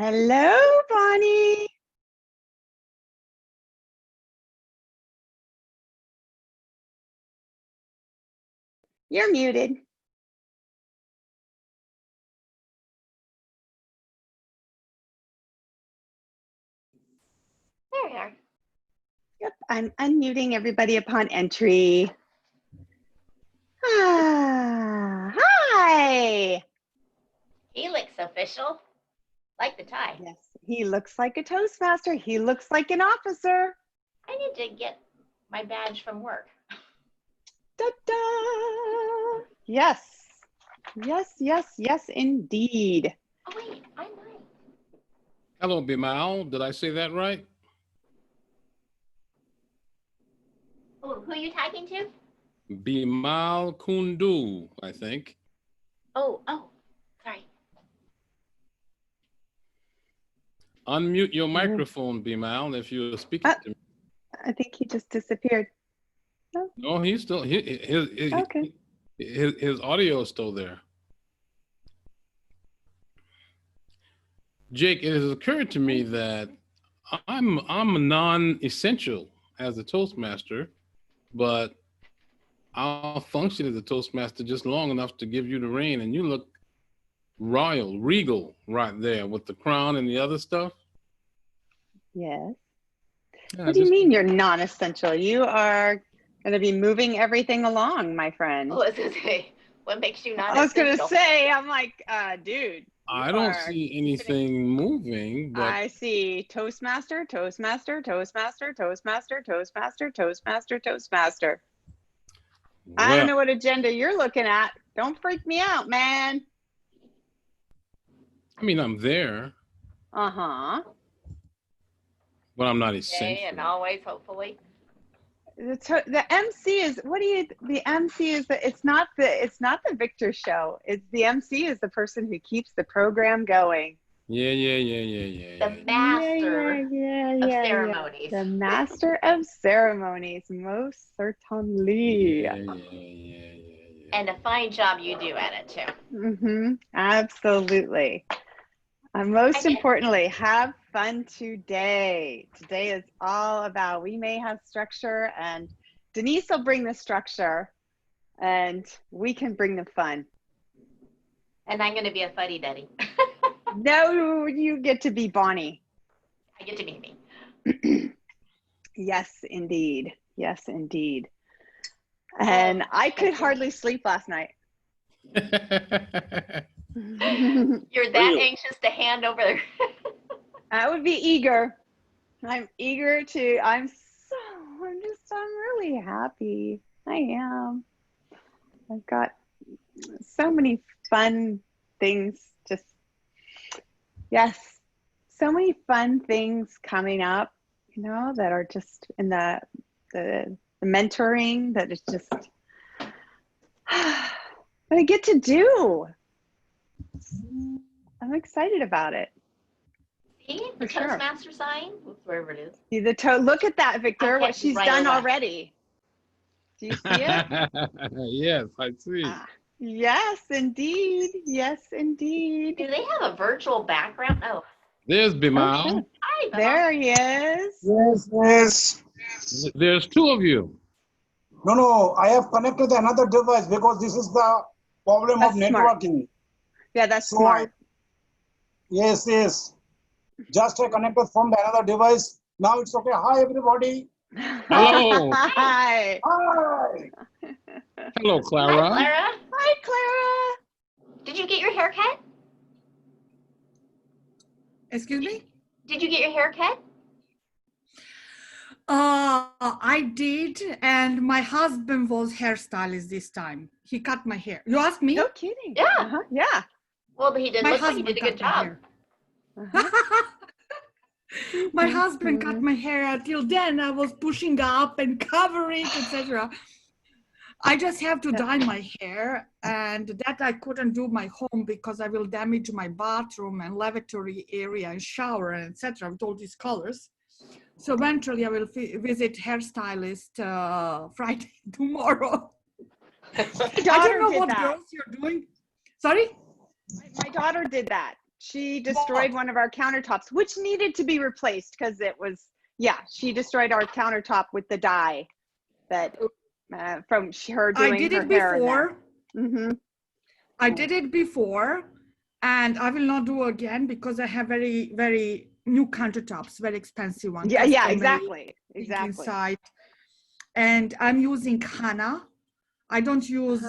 Hello, Bonnie. You're muted. There you are. Yep, I'm unmuting everybody upon entry. Hi. He looks official. Like the tie. Yes, he looks like a Toastmaster. He looks like an officer. I need to get my badge from work. Da-da. Yes. Yes, yes, yes, indeed. Oh, wait, I might. Hello, Bimal. Did I say that right? Oh, who are you typing to? Bimal Kundu, I think. Oh, sorry. Unmute your microphone, Bimal, if you're speaking to me. I think he just disappeared. No, he's still, Okay. his audio is still there. Jake, it has occurred to me that I'm non-essential as a Toastmaster, but I'll function as a Toastmaster just long enough to give you the reign, and you look royal, regal right there with the crown and the other stuff. Yes. Yeah, What do you mean you're non-essential? You are going to be moving everything along, my friend. Oh, I was going to say, what makes you not I was going to essential? say, I'm like, dude. I don't see anything moving, but I see Toastmaster, Toastmaster, Toastmaster, Toastmaster, Toastmaster, Toastmaster, Toastmaster. I don't know what agenda you're looking at. Don't freak me out, man. I mean, I'm there, Uh-huh. but I'm not essential. Okay, and always, hopefully. The MC is, the MC is, it's not the Victor show. It's the MC is the person who keeps the program going. Yeah. The master of ceremonies. The master of ceremonies, most certainly. Yeah. And a fine job you do at it, too. Mm-hmm. Absolutely. And most importantly, have fun today. Today is all about, we may have structure, and Denise will bring the structure, and we can bring the fun. And I'm going to be a fuddy-duddy. No, you get to be Bonnie. I get to be me. Yes, indeed. Yes, indeed. And I could hardly sleep last night. You're that anxious to hand over. I would be eager. I'm eager to, I'm really happy. I am. I've got so many fun things, so many fun things coming up, that are just in the mentoring that is just, what I get to do. I'm excited about it. See, the Toastmaster sign, wherever it is. See look at that, Victor, what she's done already. Do you see it? Yes, I see. Yes, indeed. Yes, indeed. Do they have a virtual background? Oh. There's Bimal. Oh, hi, Bimal. there he is. Yes. There's two of you. No, I have connected another device because this is the problem of networking. Smart. Yeah, that's smart. Yes. Just I connected from the another device. Now it's okay. Hi, everybody. Hello. Hi. Hello, Clara. Hi, Clara. Hi, Clara. Did you get your hair cut? Excuse me? Did you get your hair cut? I did, and my husband was hairstylist this time. He cut my hair. You asked me? No kidding. Yeah. Yeah. Well, he did. My Look like he husband did a good cut my job. hair. My husband cut my hair. Till then, I was pushing up and covering, etc. I just have to dye my hair, and that I couldn't do my home because I will damage my bathroom and lavatory area and shower and etc. with all these colors. So eventually I will visit hairstylist Friday tomorrow. I don't know what girls you're doing. Sorry? My daughter did that. she destroyed one of our countertops, which needed to be replaced because it was, she destroyed our countertop with the dye that from her doing I did her it hair before. Mm-hmm. I did it before, and I will not do again because I have very, very new countertops, very expensive ones. Yeah, exactly. Inside. And I'm using Hana. I don't use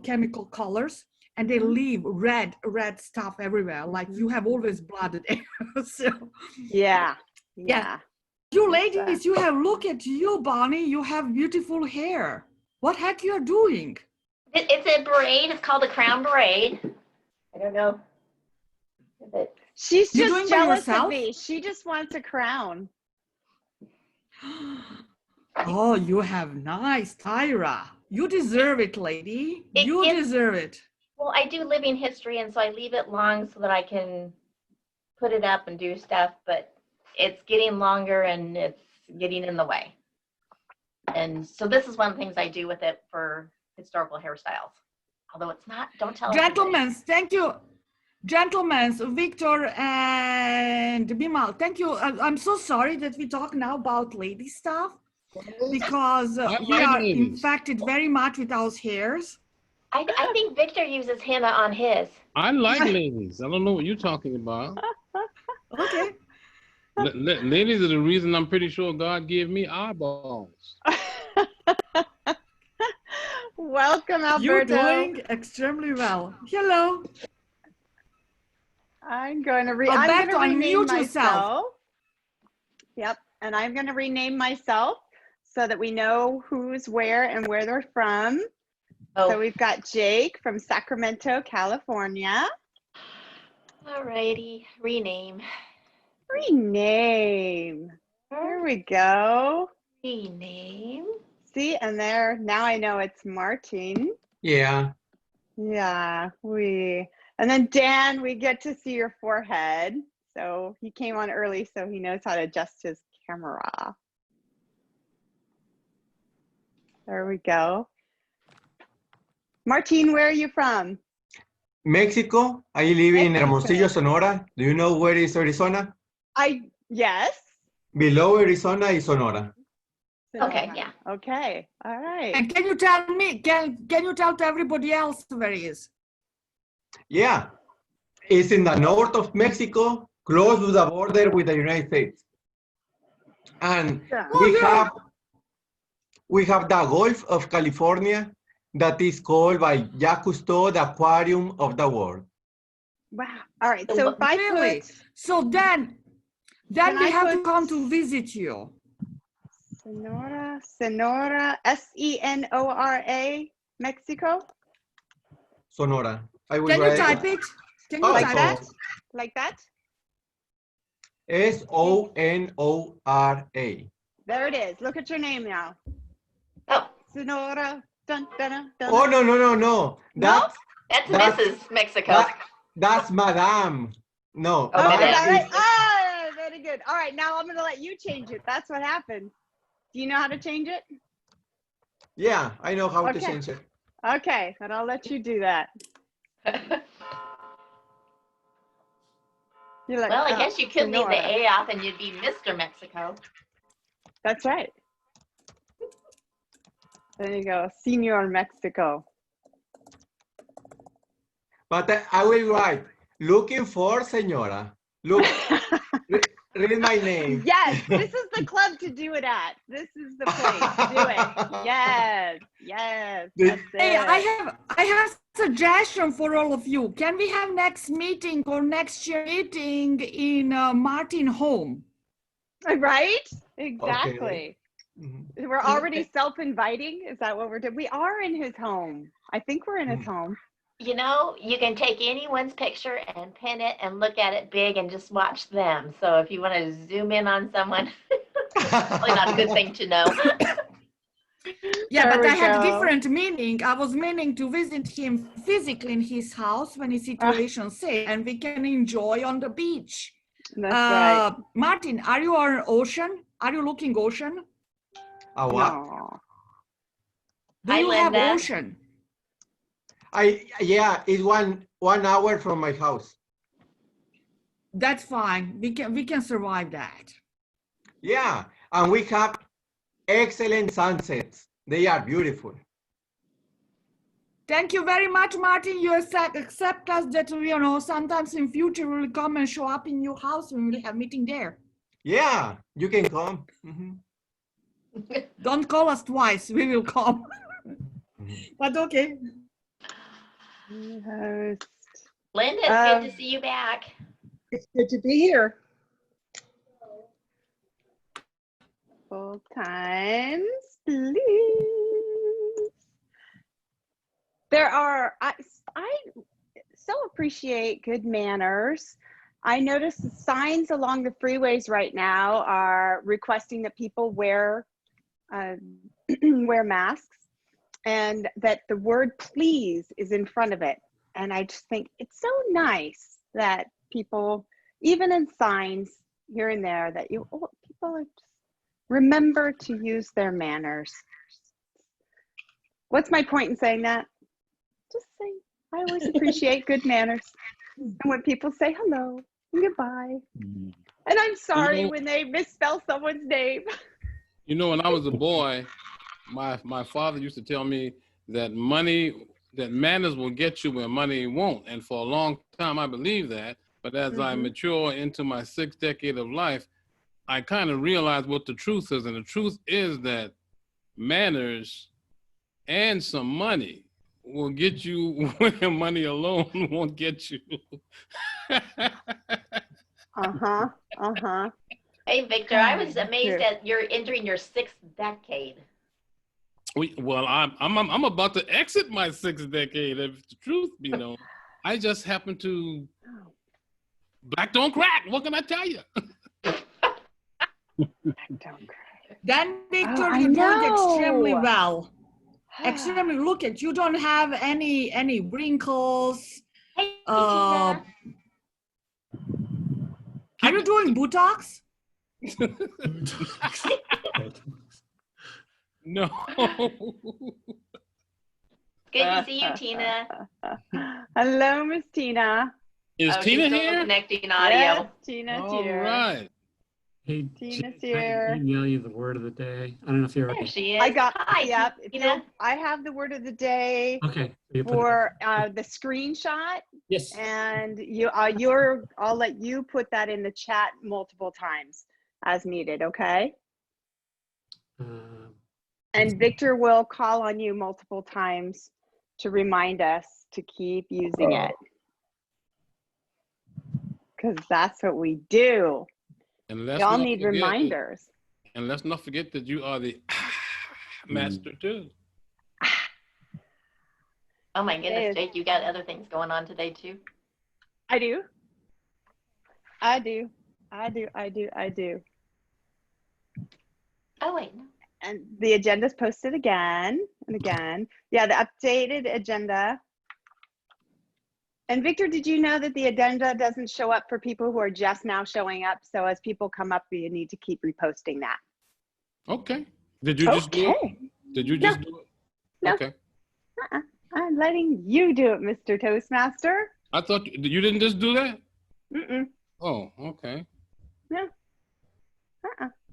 chemical colors, and they leave red stuff everywhere. Like you have always blood there. So yeah. You ladies, you have, look at you, Bonnie. You have beautiful hair. What heck you're doing? It's a braid. It's called a crown braid. I don't know. She's You're just doing by jealous yourself? of me. She just wants a crown. Oh, you have nice, Tyra. You deserve it, lady. You deserve it. Well, I do living history, and so I leave it long so that I can put it up and do stuff, but it's getting longer and it's getting in the way. And so this is one of the things I do with it for historical hairstyles. Although it's not, don't tell Gentlemen, thank you. Gentlemen, Victor and Bimal, thank you. I'm so sorry that we talk now about lady stuff because we are infected very much with our hairs. I think Victor uses henna on his. I like ladies. I don't know what you're talking about. Okay. Ladies are the reason I'm pretty sure God gave me eyeballs. Welcome, Alberto. You're doing extremely well. Hello. I'm going to Alberto, rename unmute yourself. Yep, and I'm going to rename myself so that we know who's where and where they're from. Oh. So we've got Jake from Sacramento, California. All righty, rename. Rename. There we go. Rename. See, and there, now I know it's Martin. Yeah. Yeah, and then Dan, we get to see your forehead. So he came on early, so he knows how to adjust his camera. There we go. Martin, where are you from? Mexico. I live in Mexico. Hermosillo, Sonora. Do you know where is Arizona? Yes. Below Arizona is Sonora. Okay, yeah. Okay, all right. And can you tell me, can you tell to everybody else where he is? Yeah. It's in the north of Mexico, close to the border with the United States. And we have the Gulf of California that is called by Jacques Cousteau the aquarium of the world. Wow. All right. So if I put, so then we have to come to visit you. Sonora, Senora, Mexico. Sonora. Can you type it? Can you like type that? it? Like that? Sonora. There it is. Look at your name now. Oh. Sonora. Dun, dun, dun, dun. Oh, no. That's Mrs. Mexico. That's Madame. No. Oh, Madame. Oh, very good. All right, now I'm going to let you change it. That's what happened. Do you know how to change it? Yeah, I know how to change it. Okay, then I'll let you do that. You're like, well, I guess you could Sonora. leave the A off and you'd be Mr. Mexico. That's right. There you go, Senor Mexico. But I will write, looking for Senora. Look, read my name. Yes, this is the club to do it at. This is the place to do it. Yes. That's Hey, it. I have a suggestion for all of you. Can we have next meeting or next year meeting in Martin home? Right? Exactly. Okay. Mm-hmm. We're already self-inviting. Is that what we're doing? We are in his home. I think we're in his home. You know, you can take anyone's picture and pin it and look at it big and just watch them. So if you want to zoom in on someone, probably not a good thing to know. Yeah, There but we I had go. different meaning. I was meaning to visit him physically in his house when his situation safe, and we can enjoy on the beach. That's right. Martin, are you on ocean? Are you looking ocean? A what? No. Do you have Linda. ocean? Yeah, it's one hour from my house. That's fine. We can survive that. Yeah, and we have excellent sunsets. They are beautiful. Thank you very much, Martin. You accept us that, you know, sometimes in future we'll come and show up in your house and we'll have meeting there. Yeah, you can come. Don't call us twice. We will come. But okay. Host. Linda, it's good to see you back. It's good to be here. Full times, please. There are, I so appreciate good manners. I notice the signs along the freeways right now are requesting that people wear wear masks, and that the word please is in front of it. And I just think it's so nice that people, even in signs here and there, that people are just remember to use their manners. What's my point in saying that? Just saying, I always appreciate good manners. And when people say hello and goodbye. And I'm sorry when they misspell someone's name. You know, when I was a boy, my father used to tell me that manners will get you where money won't. And for a long time, I believed that. But as I mature into my 6th decade of life, I kind of realized what the truth is. And the truth is that manners and some money will get you where money alone won't get you. Hey, Victor, I was amazed that you're entering your 6th decade. Well, I'm about to exit my 6th decade, if the truth be known. I just happen to black don't crack. What can I tell you? Don't cry. Then, Victor, I you do it know. extremely well. Extremely. Look at you. Don't have any wrinkles. Hey, Are you doing Botox? No. good to see you, Tina. Hello, Miss Tina. Is She's Tina still here? connecting audio. Yes, Tina's All here. right. Hey, Tina's Jake, here. I can email you the word of the day. I don't know if you There already. she is. I got, Hi, yep. Tina. I have the word of the day Okay. So you put it for the screenshot, yes. and I'll let you put that in the chat multiple times as needed, okay? And Victor will call on you multiple times to remind us to keep using it. Because that's what we do. And let's Y'all not need forget- reminders. And let's not forget that you are the master too. Oh my goodness, Yes. Jake, you got other things going on today too. I do. Oh wait, no. And the agenda's posted again and again. Yeah, the updated agenda. And Victor, did you know that the agenda doesn't show up for people who are just now showing up? So as people come up, you need to keep reposting that. Okay. Did you just do it? Okay. Did you just do it? No. Okay. I'm letting you do it, Mr. Toastmaster. I thought you didn't just do that? Mm-mm. Oh, okay. No.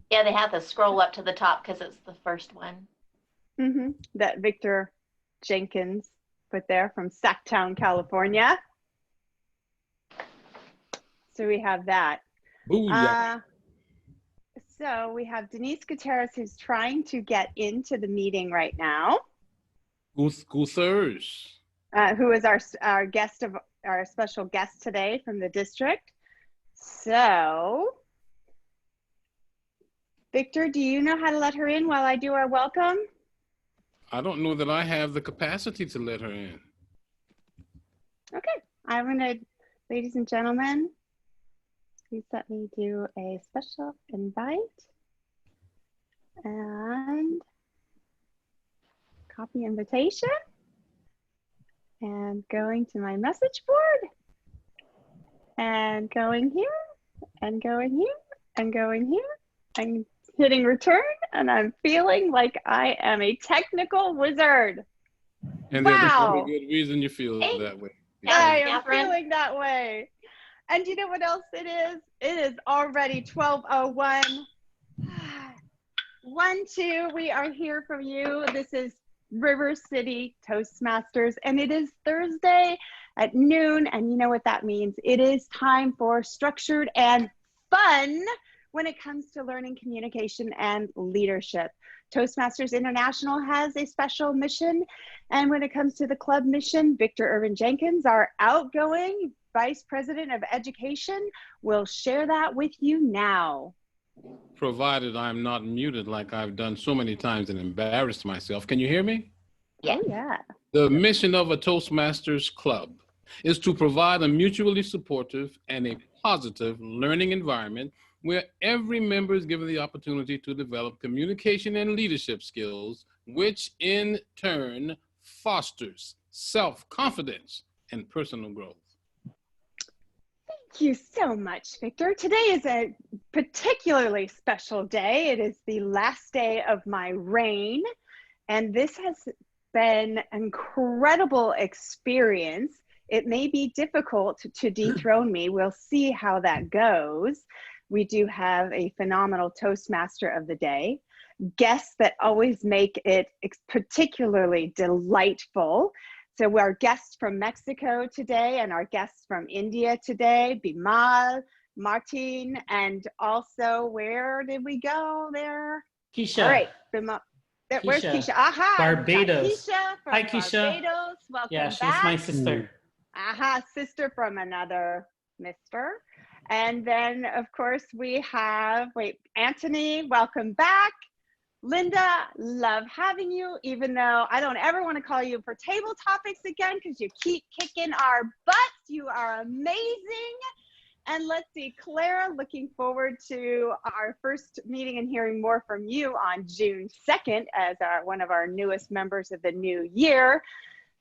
Yeah, they have to scroll up to the top because it's the first one. That Victor Jenkins put there from Sacktown, California. So we have that. Booyah. So we have Denise Gutierrez, who's trying to get into the meeting right now. Goosers. Who is our guest of our special guest today from the district. So, Victor, do you know how to let her in while I do our welcome? I don't know that I have the capacity to let her in. Okay, I'm gonna, ladies and gentlemen, please let me do a special invite and copy invitation and going to my message board and going here and going here and going here and hitting return, and I'm feeling like I am a technical wizard. And Wow. there's a good reason you feel Hey. that way. I am Catherine. feeling that way. And you know what else it is? It is already 12:01. 1, 2, we are here for you. This is River City Toastmasters, and it is Thursday at noon. And you know what that means? It is time for structured and fun when it comes to learning communication and leadership. Toastmasters International has a special mission. And when it comes to the club mission, Victor Irvin Jenkins, our outgoing Vice President of Education, will share that with you now. Provided I'm not muted like I've done so many times and embarrassed myself. Can you hear me? Yeah. Oh, yeah. The mission of a Toastmasters club is to provide a mutually supportive and a positive learning environment where every member is given the opportunity to develop communication and leadership skills, which in turn fosters self-confidence and personal growth. Thank you so much, Victor. Today is a particularly special day. It is the last day of my reign, and this has been an incredible experience. It may be difficult to dethrone me. We'll see how that goes. We do have a phenomenal Toastmaster of the day, guests that always make it particularly delightful. So our guests from Mexico today and our guests from India today, Bimal, Martin, and also, where did we go there? Keisha. All right, Bimal. Where's Keisha? Aha! Barbados. Keisha from Hi, Keisha. Barbados. Welcome Yeah, she's back. my sister. Aha, sister from another mister. And then, of course, we have, Anthony, welcome back. Linda, love having you, even though I don't ever want to call you for table topics again because you keep kicking our butts. You are amazing. And let's see, Clara, looking forward to our first meeting and hearing more from you on June 2nd as one of our newest members of the new year.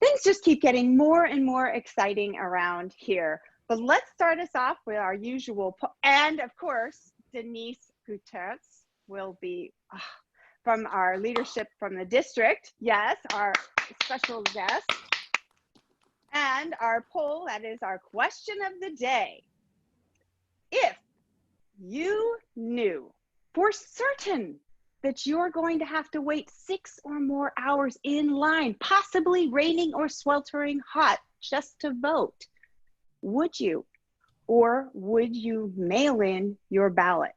Things just keep getting more and more exciting around here. But let's start us off with our usual, and of course, Denise Gutierrez will be from our leadership from the district. Yes, our special guest. And our poll, that is our question of the day. If you knew for certain that you're going to have to wait 6 or more hours in line, possibly raining or sweltering hot, just to vote, would you? Or would you mail in your ballot?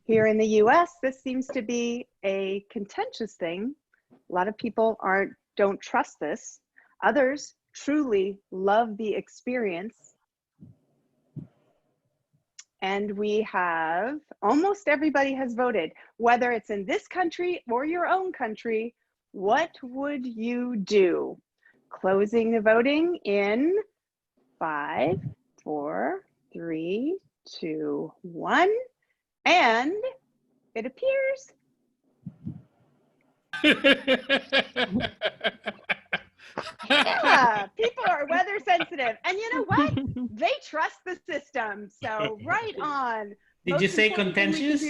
Here in the US, this seems to be a contentious thing. A lot of people don't trust this. Others truly love the experience. And we have, almost everybody has voted. Whether it's in this country or your own country, what would you do? Closing the voting in 5, 4, 3, 2, 1. And it appears yeah, people are weather sensitive. And you know what? They trust the system. So right on. Did you say contentious?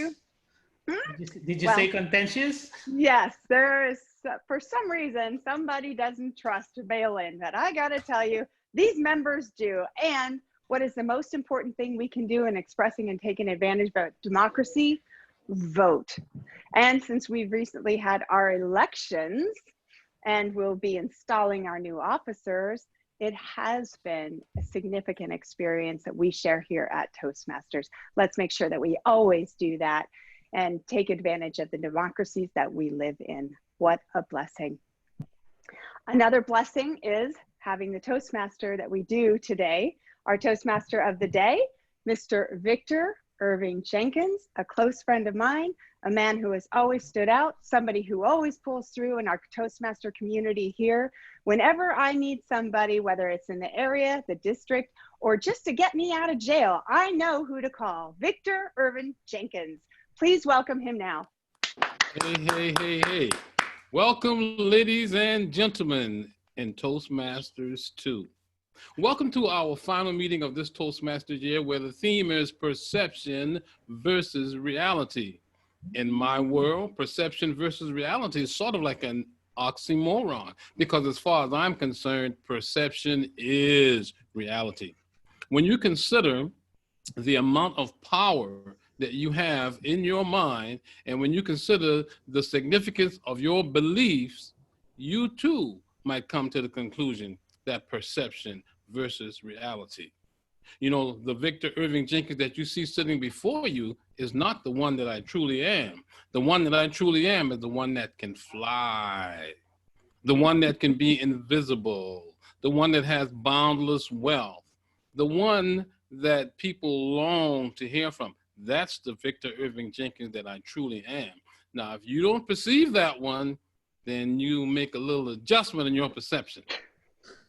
Did you say contentious? Yes, there is, for some reason, somebody doesn't trust mail-in, but I gotta tell you, these members do. And what is the most important thing we can do in expressing and taking advantage of democracy? Vote. And since we've recently had our elections and we'll be installing our new officers, it has been a significant experience that we share here at Toastmasters. Let's make sure that we always do that and take advantage of the democracies that we live in. What a blessing. Another blessing is having the Toastmaster that we do today. Our Toastmaster of the day, Mr. Victor Irving Jenkins, a close friend of mine, a man who has always stood out, somebody who always pulls through in our Toastmaster community here. Whenever I need somebody, whether it's in the area, the district, or just to get me out of jail, I know who to call. Victor Irving Jenkins. Please welcome him now. Hey. Welcome, ladies and gentlemen, and Toastmasters 2. Welcome to our final meeting of this Toastmasters year, where the theme is perception versus reality. In my world, perception versus reality is sort of like an oxymoron, because as far as I'm concerned, perception is reality. When you consider the amount of power that you have in your mind, and when you consider the significance of your beliefs, you too might come to the conclusion that perception versus reality. You know, the Victor Irving Jenkins that you see sitting before you is not the one that I truly am. The one that I truly am is the one that can fly, the one that can be invisible, the one that has boundless wealth, the one that people long to hear from. That's the Victor Irving Jenkins that I truly am. Now, if you don't perceive that one, then you make a little adjustment in your perception.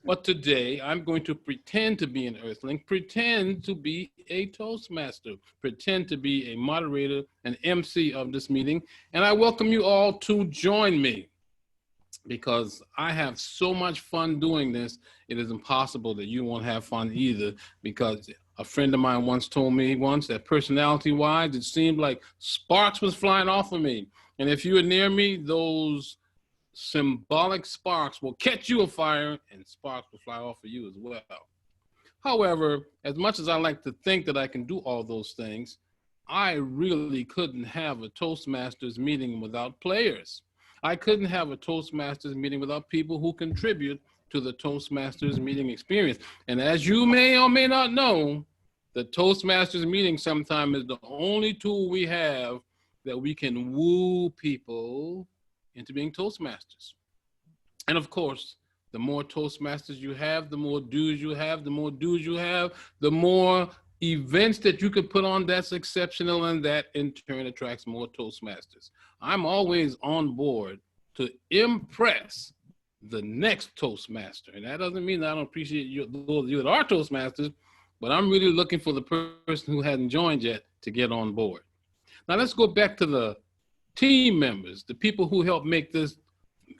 But today, I'm going to pretend to be an earthling, pretend to be a Toastmaster, pretend to be a moderator, an MC of this meeting, and I welcome you all to join me, because I have so much fun doing this, it is impossible that you won't have fun either, because a friend of mine once told me that personality-wise, it seemed like sparks was flying off of me. And if you were near me, those symbolic sparks will catch you afire and sparks will fly off of you as well. However, as much as I like to think that I can do all those things, I really couldn't have a Toastmasters meeting without players. I couldn't have a Toastmasters meeting without people who contribute to the Toastmasters meeting experience. And as you may or may not know, the Toastmasters meeting sometimes is the only tool we have that we can woo people into being Toastmasters. And of course, the more Toastmasters you have, the more dues you have, the more dues you have, the more events that you could put on that's exceptional, and that in turn attracts more Toastmasters. I'm always on board to impress the next Toastmaster. And that doesn't mean that I don't appreciate you that are Toastmasters, but I'm really looking for the person who hasn't joined yet to get on board. Now let's go back to the team members, the people who help make this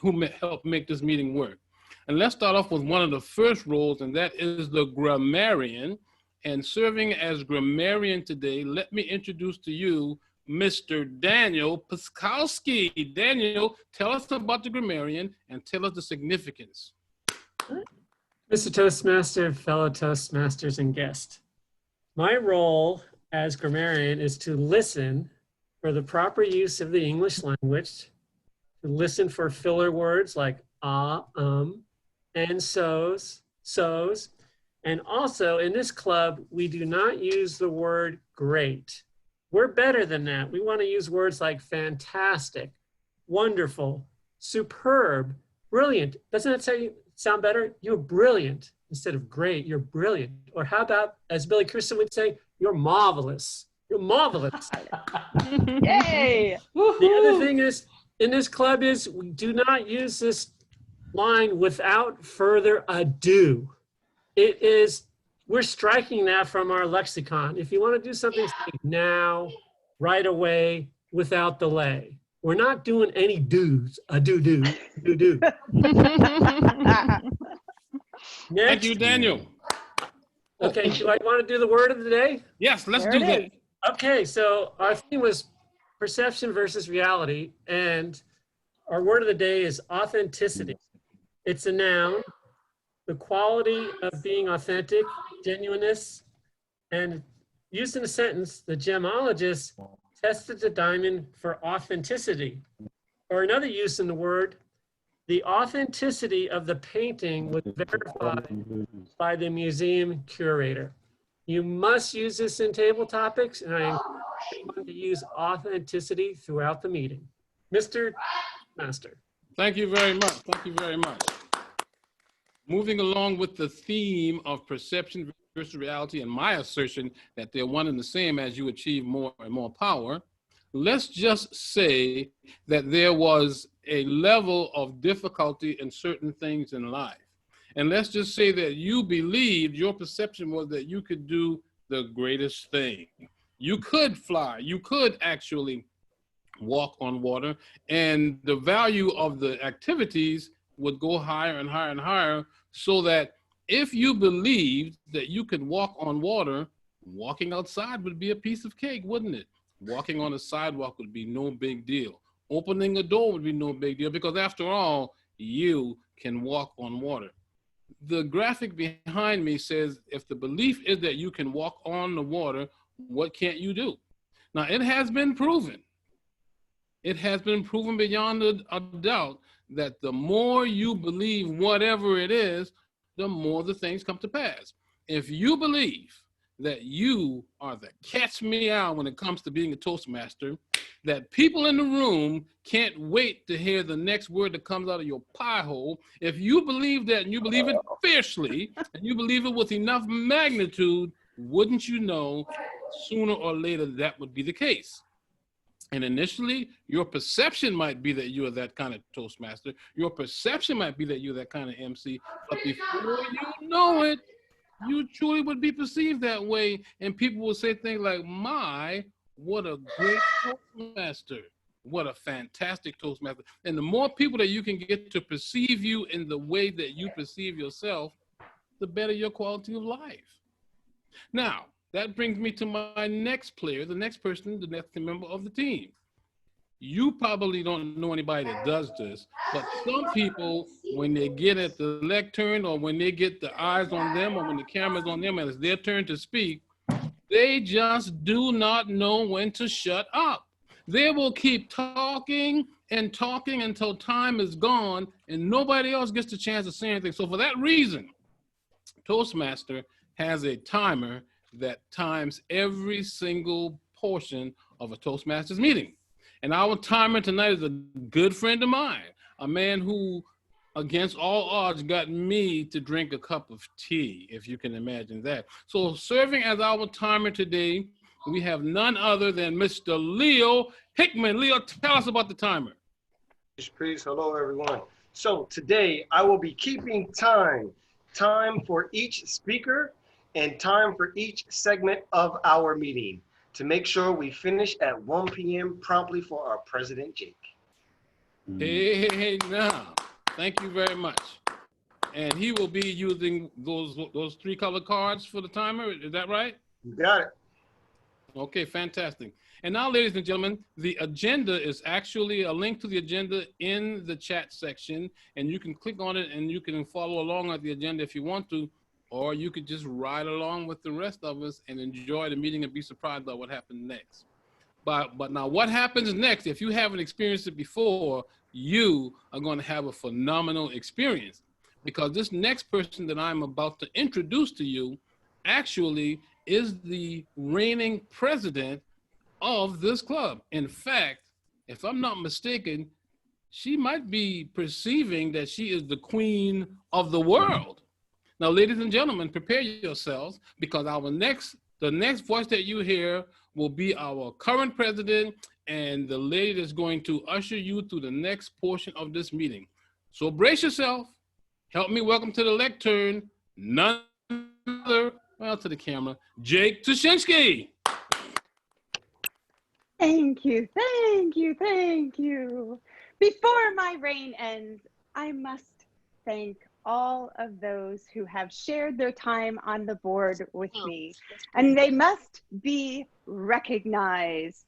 meeting work. And let's start off with one of the first roles, and that is the grammarian. And serving as grammarian today, let me introduce to you Mr. Daniel Puskowski. Daniel, tell us about the grammarian and tell us the significance. Mr. Toastmaster, fellow Toastmasters, and guests. My role as grammarian is to listen for the proper use of the English language, to listen for filler words like and so's. And also in this club, we do not use the word great. We're better than that. We want to use words like fantastic, wonderful, superb, brilliant. Doesn't that sound better? You're brilliant. Instead of great, you're brilliant. Or how about, as Billy Crystal would say, you're marvelous. You're marvelous. Yay! The other thing is, in this club is we do not use this line without further ado. It is, we're striking that from our lexicon. If you want to do something, say now, right away, without delay. We're not doing any do's, do. Thank you, Daniel. Okay, do I want to do the word of the day? Yes, let's do that. Okay, so our theme was perception versus reality, and our word of the day is authenticity. It's a noun, the quality of being authentic, genuineness, and used in a sentence, the gemologist tested the diamond for authenticity. Or another use in the word, the authenticity of the painting was verified by the museum curator. You must use this in table topics, and I encourage everyone to use authenticity throughout the meeting. Mr. Master. Thank you very much. Thank you very much. Moving along with the theme of perception versus reality and my assertion that they're one and the same as you achieve more and more power, let's just say that there was a level of difficulty in certain things in life. And let's just say that you believed, your perception was that you could do the greatest thing. You could fly, you could actually walk on water, and the value of the activities would go higher and higher and higher, so that if you believed that you could walk on water, walking outside would be a piece of cake, wouldn't it? Walking on a sidewalk would be no big deal. Opening a door would be no big deal, because after all, you can walk on water. The graphic behind me says, if the belief is that you can walk on the water, what can't you do? Now, it has been proven. It has been proven beyond a doubt that the more you believe whatever it is, the more the things come to pass. If you believe that you are the catch me out when it comes to being a Toastmaster, that people in the room can't wait to hear the next word that comes out of your pie hole, if you believe that and you believe it fiercely and you believe it with enough magnitude, wouldn't you know, sooner or later that would be the case. And initially, your perception might be that you are that kind of Toastmaster. Your perception might be that you're that kind of MC. But before you know it, you truly would be perceived that way. And people will say things like, my, what a great Toastmaster. What a fantastic Toastmaster. And the more people that you can get to perceive you in the way that you perceive yourself, the better your quality of life. Now, that brings me to my next player, the next person, the next member of the team. You probably don't know anybody that does this, but some people, when they get at the lectern or when they get the eyes on them or when the camera's on them and it's their turn to speak, they just do not know when to shut up. They will keep talking and talking until time is gone and nobody else gets the chance to say anything. So for that reason, Toastmaster has a timer that times every single portion of a Toastmasters meeting. And our timer tonight is a good friend of mine, a man who, against all odds, got me to drink a cup of tea, if you can imagine that. So serving as our timer today, we have none other than Mr. Leo Hickman. Leo, tell us about the timer. Peace. Hello, everyone. So today I will be keeping time for each speaker and time for each segment of our meeting to make sure we finish at 1 p.m. promptly for our President Jake. Hey, now, thank you very much. And he will be using those 3 color cards for the timer, is that right? You got it. Okay, fantastic. And now, ladies and gentlemen, the agenda is actually a link to the agenda in the chat section, and you can click on it and you can follow along with the agenda if you want to, or you could just ride along with the rest of us and enjoy the meeting and be surprised by what happens next. But now what happens next, if you haven't experienced it before, you are going to have a phenomenal experience, because this next person that I'm about to introduce to you actually is the reigning president of this club. In fact, if I'm not mistaken, she might be perceiving that she is the queen of the world. Now, ladies and gentlemen, prepare yourselves, because the next voice that you hear will be our current president and the lady that's going to usher you through the next portion of this meeting. So brace yourself. Help me welcome to the lectern, none other, well, to the camera, Jake Tuschinski. Thank you, thank you, thank you. Before my reign ends, I must thank all of those who have shared their time on the board with me, and they must be recognized,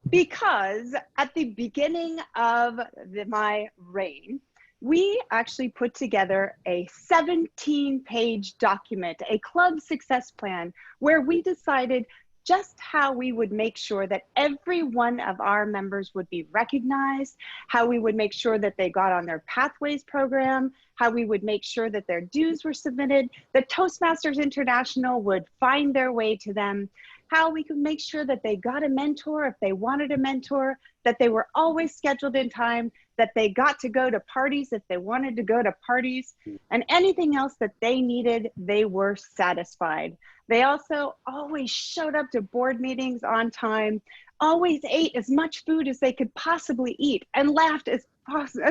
because at the beginning of my reign, we actually put together a 17-page document, a club success plan, where we decided just how we would make sure that every one of our members would be recognized, how we would make sure that they got on their Pathways program, how we would make sure that their dues were submitted, that Toastmasters International would find their way to them, how we could make sure that they got a mentor if they wanted a mentor, that they were always scheduled in time, that they got to go to parties if they wanted to go to parties, and anything else that they needed, they were satisfied. They also always showed up to board meetings on time, always ate as much food as they could possibly eat, and laughed as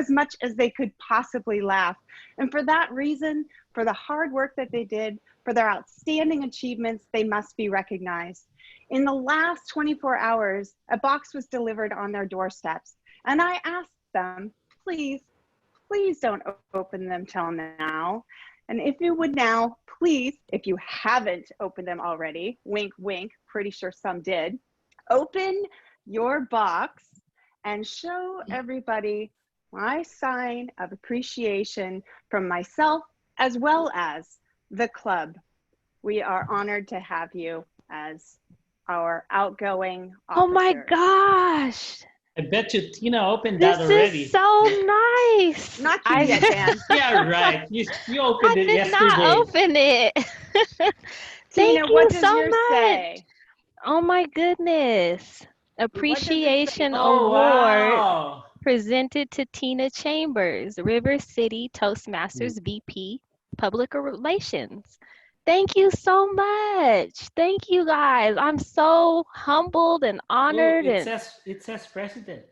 much as they could possibly laugh. And for that reason, for the hard work that they did, for their outstanding achievements, they must be recognized. In the last 24 hours, a box was delivered on their doorsteps, and I asked them, please don't open them till now. And if you would now, please, if you haven't opened them already, wink, wink, pretty sure some did, open your box and show everybody my sign of appreciation from myself as well as the club. We are honored to have you as our outgoing officer. Oh my gosh. I bet you Tina opened This that already. is so nice. Not you yet, Dan. Yeah, right. You opened I it did yesterday. not open it. Tina, Thank what you does so yours much. say? Oh my goodness. What does it say? Appreciation Oh, Award wow. presented to Tina Chambers, River City Toastmasters VP, Public Relations. Thank you so much. Thank you guys. I'm so humbled and Oh, honored. it says president.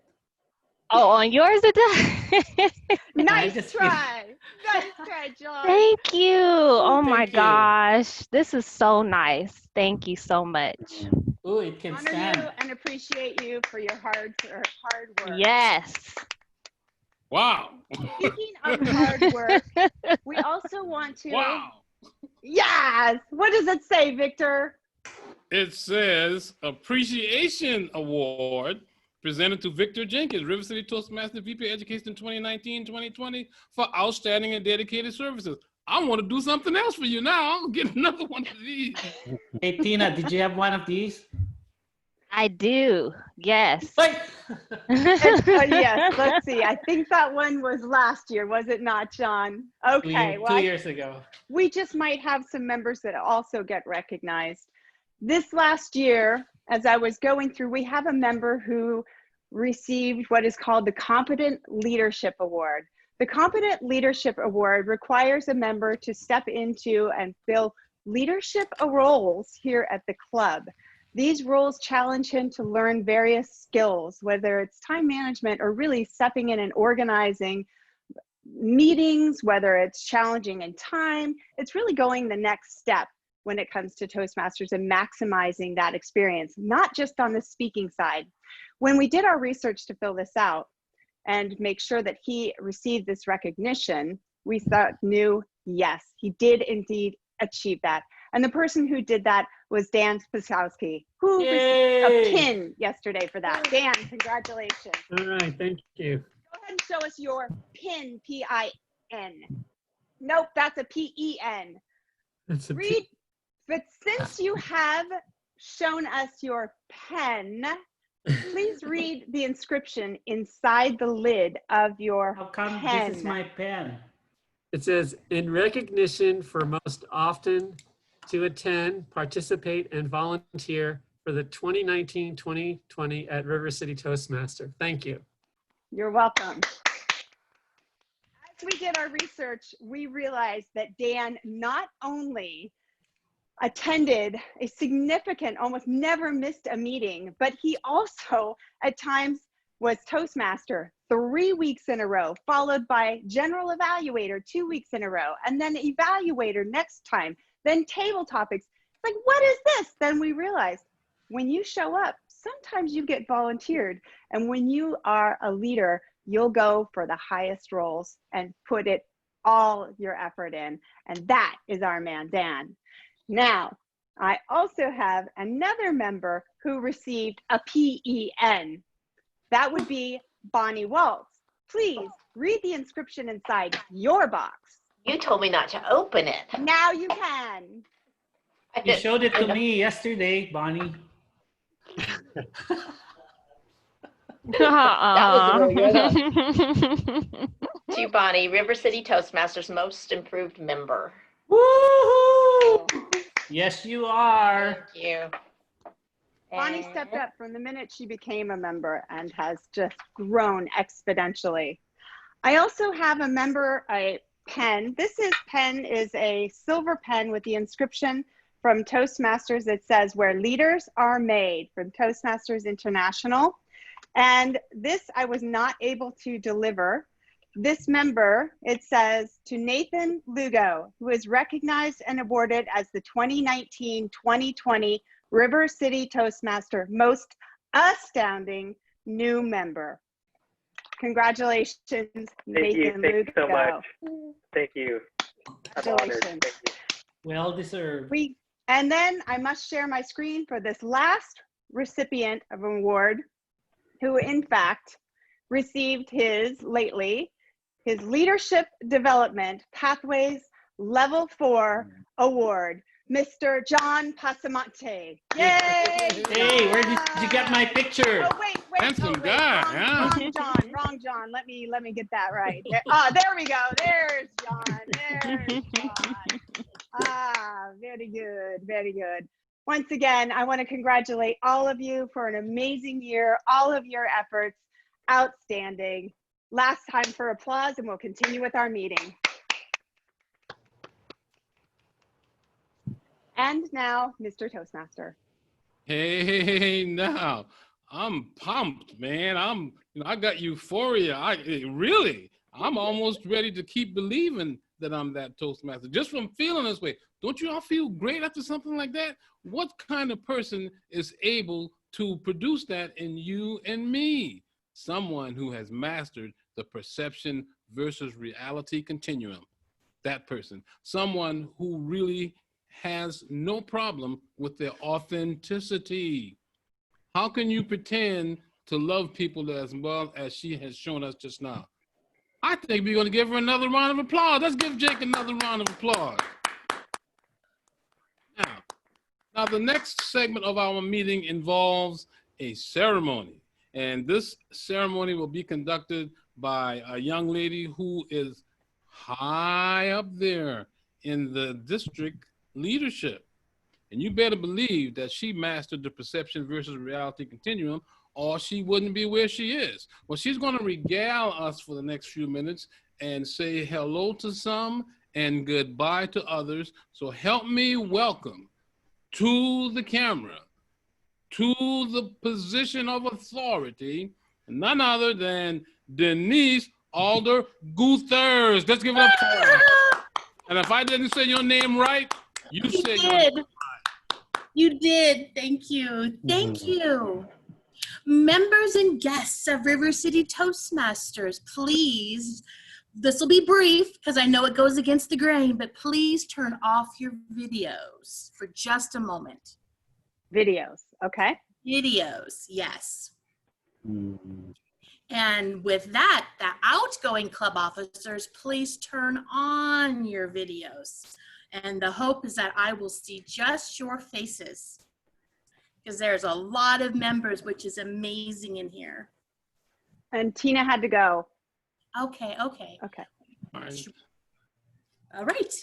Oh, on yours it does. Nice just try. Nice try, John. Thank you. Oh my thank you. gosh. This is so nice. Thank you so much. Oh, it can Honor stand. you and appreciate you for your hard work. Yes. Wow. Speaking of hard work, we also want to. Wow. Yes. What does it say, Victor? It says Appreciation Award presented to Victor Jenkins, River City Toastmaster VP Education 2019-2020 for outstanding and dedicated services. I want to do something else for you now. I'll get another one of these. Hey, Tina, did you have one of these? I do. Yes. Wait. Yes, let's see. I think that one was last year, was it not, John? Okay. Two years ago. We just might have some members that also get recognized. This last year, as I was going through, we have a member who received what is called the Competent Leadership Award. The Competent Leadership Award requires a member to step into and fill leadership roles here at the club. These roles challenge him to learn various skills, whether it's time management or really stepping in and organizing meetings, whether it's challenging in time. It's really going the next step when it comes to Toastmasters and maximizing that experience, not just on the speaking side. When we did our research to fill this out and make sure that he received this recognition, we knew, yes, he did indeed achieve that. And the person who did that was Dan Spasowski, who received a pin yesterday for that. Dan, congratulations. All right, thank you. Go ahead and show us your pin, P-I-N. Nope, that's a P-E-N. That's a Read, but since you have shown us your pen, please read the inscription inside the lid of your How come pen. this is my pen? It says, in recognition for most often to attend, participate, and volunteer for the 2019-2020 at River City Toastmaster. Thank you. You're welcome. As we did our research, we realized that Dan not only attended a significant, almost never missed a meeting, but he also at times was Toastmaster 3 weeks in a row, followed by general evaluator 2 weeks in a row, and then evaluator next time, then table topics. It's like, what is this? Then we realized when you show up, sometimes you get volunteered. And when you are a leader, you'll go for the highest roles and put it all your effort in. And that is our man, Dan. Now, I also have another member who received a PEN. That would be Bonnie Waltz. Please read the inscription inside your box. You told me not to open it. Now you can. You showed it to me yesterday, Bonnie. That was really good. To Bonnie, River City Toastmasters most improved member. Woohoo! Yes, you are. Thank you. Bonnie stepped up from the minute she became a member and has just grown exponentially. I also have a member, a pen. This pen is a silver pen with the inscription from Toastmasters that says, "Where leaders are made," from Toastmasters International. And this I was not able to deliver. This member, it says, to Nathan Lugo, who is recognized and awarded as the 2019-2020 River City Toastmaster Most Astounding New Member. Congratulations, Nathan Lugo. Thank you so much. Thank you. I'm honored. Congratulations. Thank you. Well deserved. And then I must share my screen for this last recipient of an award, who in fact received his Leadership Development Pathways Level 4 award, Mr. John Passamonte. Yay! Hey, where did you get my picture? Oh, wait. Handsome Oh, wait. guy, Wrong John. Let me get that right. There we go. There's John. Very good. Very good. Once again, I want to congratulate all of you for an amazing year, all of your efforts. Outstanding. Last time for applause, and we'll continue with our meeting. And now, Mr. Toastmaster. Hey, now I'm pumped, man. I got euphoria. I'm almost ready to keep believing that I'm that Toastmaster just from feeling this way. Don't you all feel great after something like that? What kind of person is able to produce that in you and me? Someone who has mastered the perception versus reality continuum. That person. Someone who really has no problem with their authenticity. How can you pretend to love people as well as she has shown us just now? I think we're going to give her another round of applause. Let's give Jake another round of applause. Now the next segment of our meeting involves a ceremony. And this ceremony will be conducted by a young lady who is high up there in the district leadership. And you better believe that she mastered the perception versus reality continuum, or she wouldn't be where she is. Well, she's going to regale us for the next few minutes and say hello to some and goodbye to others. So help me welcome to the camera, to the position of authority, none other than Denise Alder Guthers. Let's give it up to her. And if I didn't say your name right, you did. You did. Thank you. Thank you. Members and guests of River City Toastmasters, please, this will be brief because I know it goes against the grain, but please turn off your videos for just a moment. Videos, okay. Videos, yes. And with that, the outgoing club officers, please turn on your videos. And the hope is that I will see just your faces, because there's a lot of members, which is amazing in here. And Tina had to go. Okay. Okay. All right.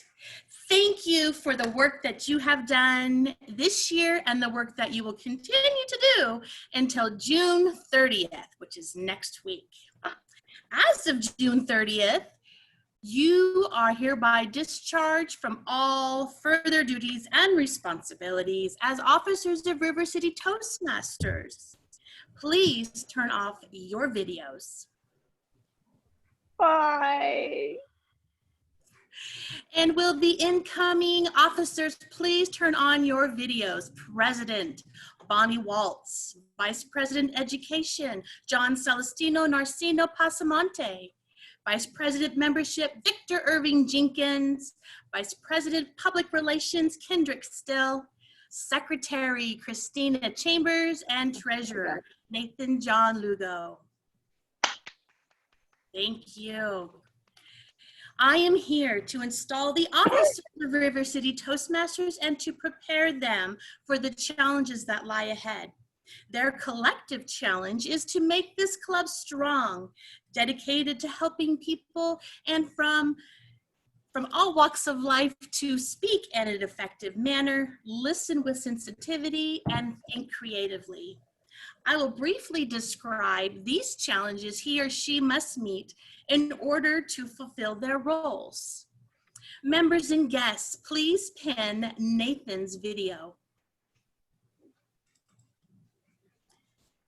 Thank you for the work that you have done this year and the work that you will continue to do until June 30th, which is next week. As of June 30th, you are hereby discharged from all further duties and responsibilities as officers of River City Toastmasters. Please turn off your videos. Bye. And will the incoming officers please turn on your videos? President Bonnie Waltz, Vice President Education John Celestino Narcino Passamonte, Vice President Membership Victor Irving Jenkins, Vice President Public Relations Kendrick Still, Secretary Christina Chambers, and Treasurer Nathan John Lugo. Thank you. I am here to install the officers of River City Toastmasters and to prepare them for the challenges that lie ahead. Their collective challenge is to make this club strong, dedicated to helping people and from all walks of life to speak in an effective manner, listen with sensitivity, and think creatively. I will briefly describe these challenges he or she must meet in order to fulfill their roles. Members and guests, please pin Nathan's video.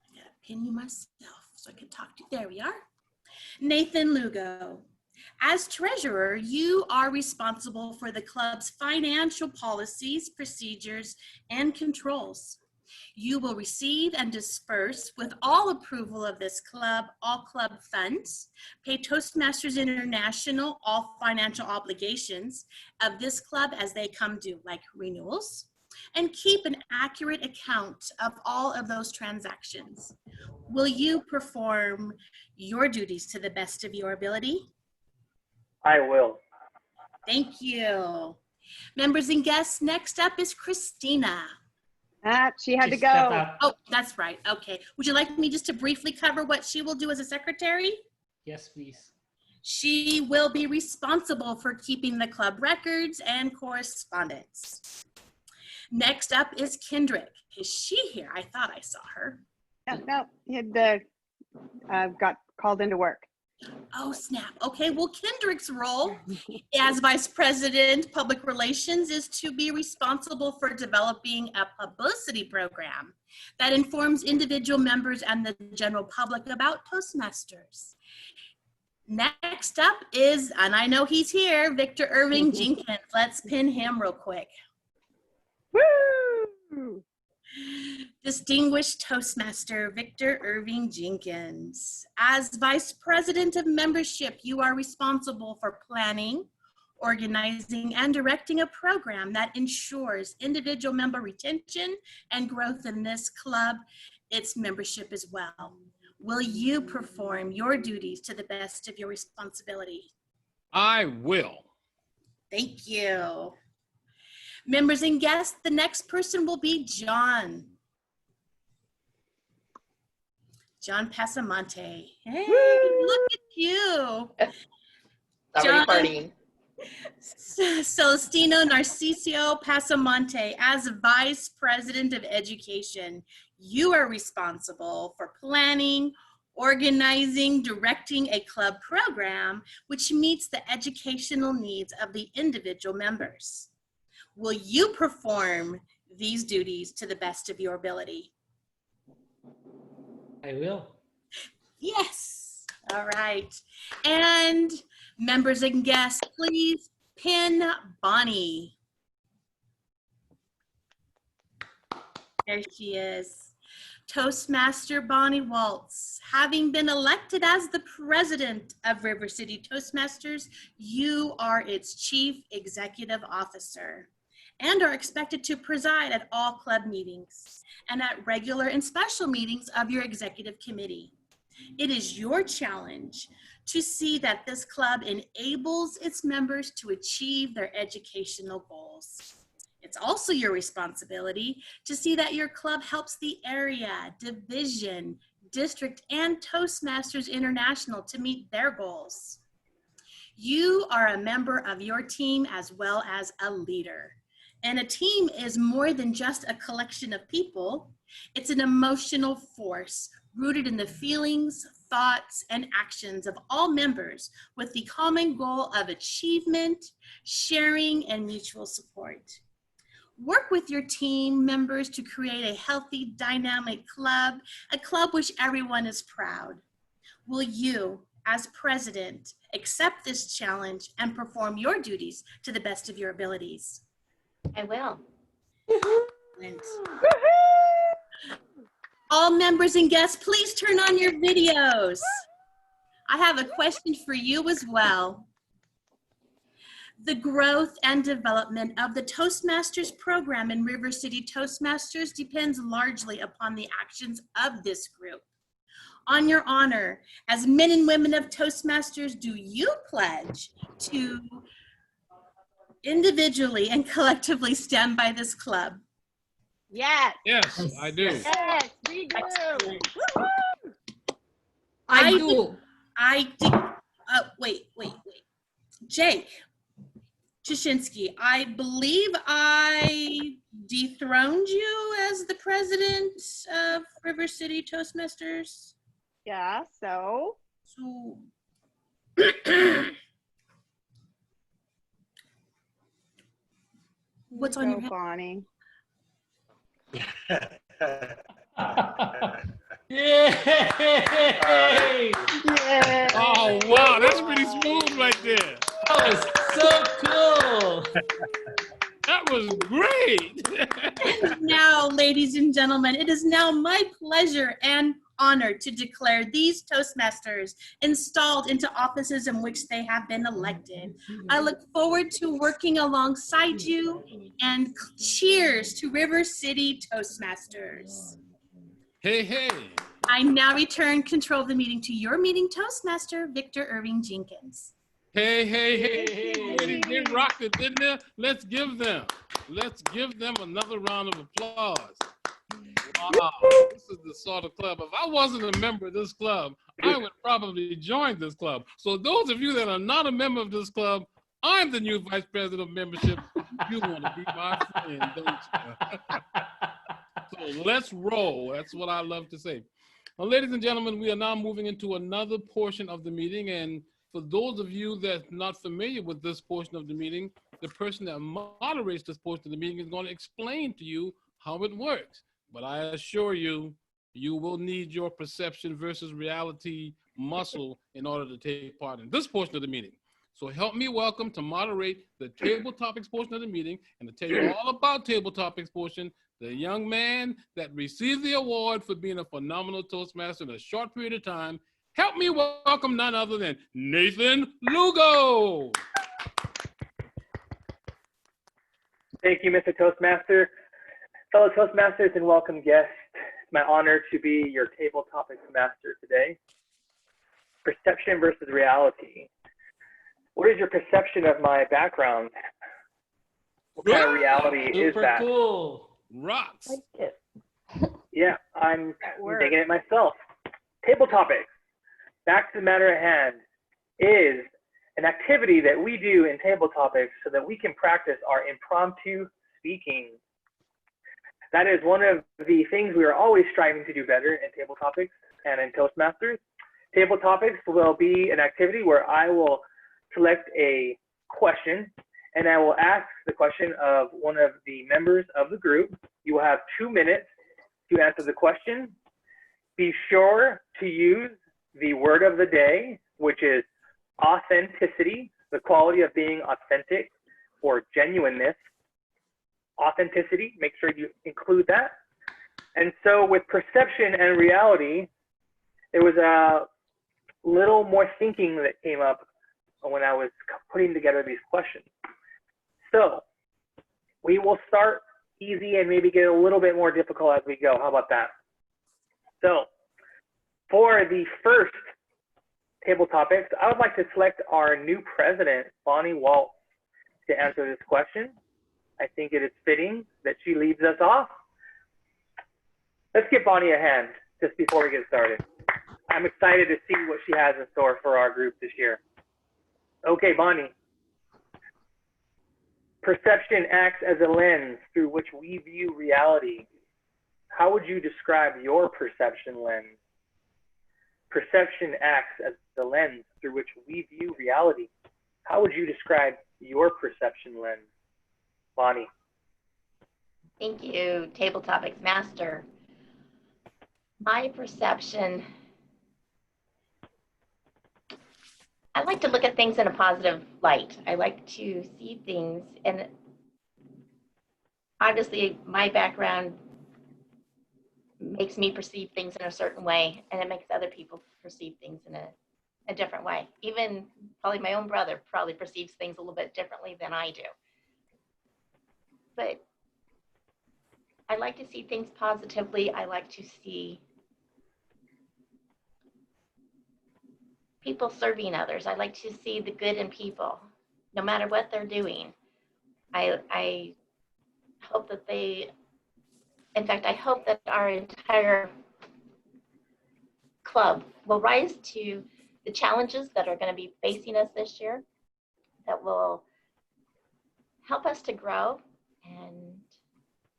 I gotta pin you myself so I can talk to you. There we are. Nathan Lugo. As treasurer, you are responsible for the club's financial policies, procedures, and controls. You will receive and disperse with all approval of this club, all club funds, pay Toastmasters International all financial obligations of this club as they come due, like renewals, and keep an accurate account of all of those transactions. Will you perform your duties to the best of your ability? I will. Thank you. Members and guests, next up is Christina. She had to She stepped go. out. Oh, that's right. Okay. Would you like me just to briefly cover what she will do as a secretary? Yes, please. She will be responsible for keeping the club records and correspondence. Next up is Kendrick. Is she here? I thought I saw her. No, he had got called into work. Oh, snap. Okay, well, Kendrick's role as Vice President, Public Relations is to be responsible for developing a publicity program that informs individual members and the general public about Toastmasters. Next up is, and I know he's here, Victor Irving Jenkins. Let's pin him real quick. Woo! Distinguished Toastmaster Victor Irving Jenkins. As Vice President of Membership, you are responsible for planning, organizing, and directing a program that ensures individual member retention and growth in this club, its membership as well. Will you perform your duties to the best of your responsibility? I will. Thank you. Members and guests, the next person will be John. John Pasamonte. Hey, look at you. Already partying. Celestino Narcisio Pasamonte, as Vice President of Education, you are responsible for planning, organizing, directing a club program which meets the educational needs of the individual members. Will you perform these duties to the best of your ability? I will. Yes. All right. And members and guests, please pin Bonnie. There she is. Toastmaster Bonnie Waltz. Having been elected as the president of River City Toastmasters, you are its chief executive officer and are expected to preside at all club meetings and at regular and special meetings of your executive committee. It is your challenge to see that this club enables its members to achieve their educational goals. It's also your responsibility to see that your club helps the area, division, district, and Toastmasters International to meet their goals. You are a member of your team as well as a leader. And a team is more than just a collection of people. It's an emotional force rooted in the feelings, thoughts, and actions of all members with the common goal of achievement, sharing, and mutual support. Work with your team members to create a healthy, dynamic club, a club which everyone is proud. Will you, as president, accept this challenge and perform your duties to the best of your abilities? I will. Excellent. All members and guests, please turn on your videos. I have a question for you as well. The growth and development of the Toastmasters program in River City Toastmasters depends largely upon the actions of this group. On your honor, as men and women of Toastmasters, do you pledge to individually and collectively stand by this club? Yes. Yes, I do. Yes, we do. I do. Wait. Jake Tuschinski, I believe I dethroned you as the president of River City Toastmasters. Yeah, so? What's on your head? Bonnie. Yay! Yeah. Oh, wow, that's pretty smooth right there. That was so cool. That was great. And now, ladies and gentlemen, it is now my pleasure and honor to declare these Toastmasters installed into offices in which they have been elected. I look forward to working alongside you, and cheers to River City Toastmasters. Hey, hey. I now return control of the meeting to your meeting Toastmaster, Victor Irving Jenkins. Hey. They rocked it, didn't they? Let's give them another round of applause. Wow, this is the sort of club. If I wasn't a member of this club, I would probably join this club. So those of you that are not a member of this club, I'm the new vice president of membership. You want to be my friend, don't you? So let's roll. That's what I love to say. Well, ladies and gentlemen, we are now moving into another portion of the meeting. And for those of you that are not familiar with this portion of the meeting, the person that moderates this portion of the meeting is going to explain to you how it works. But I assure you, you will need your perception versus reality muscle in order to take part in this portion of the meeting. So help me welcome to moderate the table topics portion of the meeting and to tell you all about table topics portion, the young man that received the award for being a phenomenal Toastmaster in a short period of time. Help me welcome none other than Nathan Lugo. Thank you, Mr. Toastmaster. Fellow Toastmasters and welcome guests, it's my honor to be your table topics master today. Perception versus reality. What is your perception of my background? What kind of reality is that? Super cool. Rocks. Like it. Yeah, I'm digging it myself. Table topics, back to the matter at hand, is an activity that we do in table topics so that we can practice our impromptu speaking. That is one of the things we are always striving to do better in table topics and in Toastmasters. Table topics will be an activity where I will select a question and I will ask the question of one of the members of the group. You will have 2 minutes to answer the question. Be sure to use the word of the day, which is authenticity, the quality of being authentic or genuineness. Authenticity, make sure you include that. And so with perception and reality, there was a little more thinking that came up when I was putting together these questions. So we will start easy and maybe get a little bit more difficult as we go. How about that? So for the first table topics, I would like to select our new president, Bonnie Waltz, to answer this question. I think it is fitting that she leads us off. Let's give Bonnie a hand just before we get started. I'm excited to see what she has in store for our group this year. Okay, Bonnie. Perception acts as a lens through which we view reality. How would you describe your perception lens? Perception acts as the lens through which we view reality. How would you describe your perception lens? Bonnie. Thank you, Table Topics Master. My perception, I like to look at things in a positive light. I like to see things, and obviously my background makes me perceive things in a certain way, and it makes other people perceive things in a different way. Even probably my own brother probably perceives things a little bit differently than I do. But I like to see things positively. I like to see people serving others. I like to see the good in people, no matter what they're doing. I hope that in fact, I hope that our entire club will rise to the challenges that are going to be facing us this year, that will help us to grow. And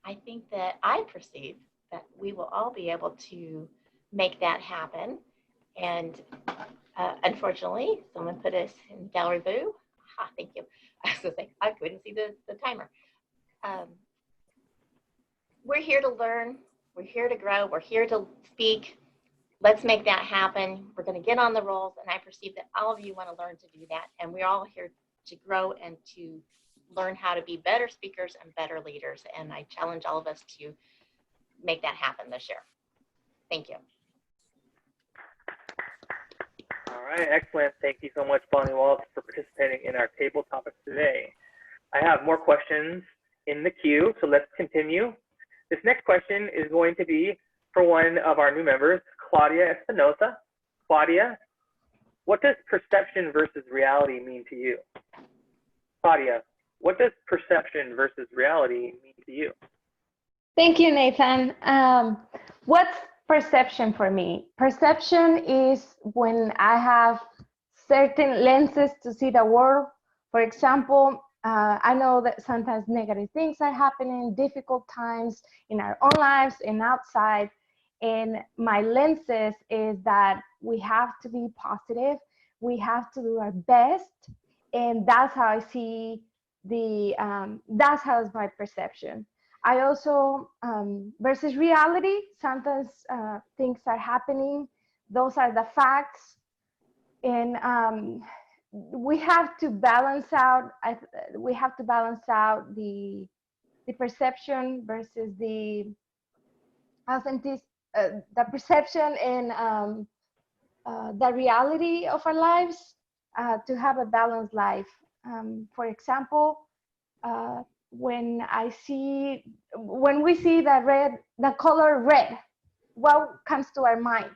I think that I perceive that we will all be able to make that happen. And unfortunately, someone put us in gallery view. Thank you. I was going to say, I couldn't see the timer. We're here to learn. We're here to grow. We're here to speak. Let's make that happen. We're going to get on the rolls. And I perceive that all of you want to learn to do that. And we're all here to grow and to learn how to be better speakers and better leaders. And I challenge all of us to make that happen this year. Thank you. All right, excellent. Thank you so much, Bonnie Waltz, for participating in our table topics today. I have more questions in the queue, so let's continue. This next question is going to be for one of our new members, Claudia Espinosa. Claudia, what does perception versus reality mean to you? Claudia, what does perception versus reality mean to you? Thank you, Nathan. What's perception for me? Perception is when I have certain lenses to see the world. For example, I know that sometimes negative things are happening, difficult times in our own lives and outside. And my lenses is that we have to be positive. We have to do our best. And that's how I see that's how is my perception. I also, versus reality, sometimes things are happening. Those are the facts. And we have to balance out, the perception versus the authentic, the perception and the reality of our lives to have a balanced life. For example, when we see the color red, what comes to our mind?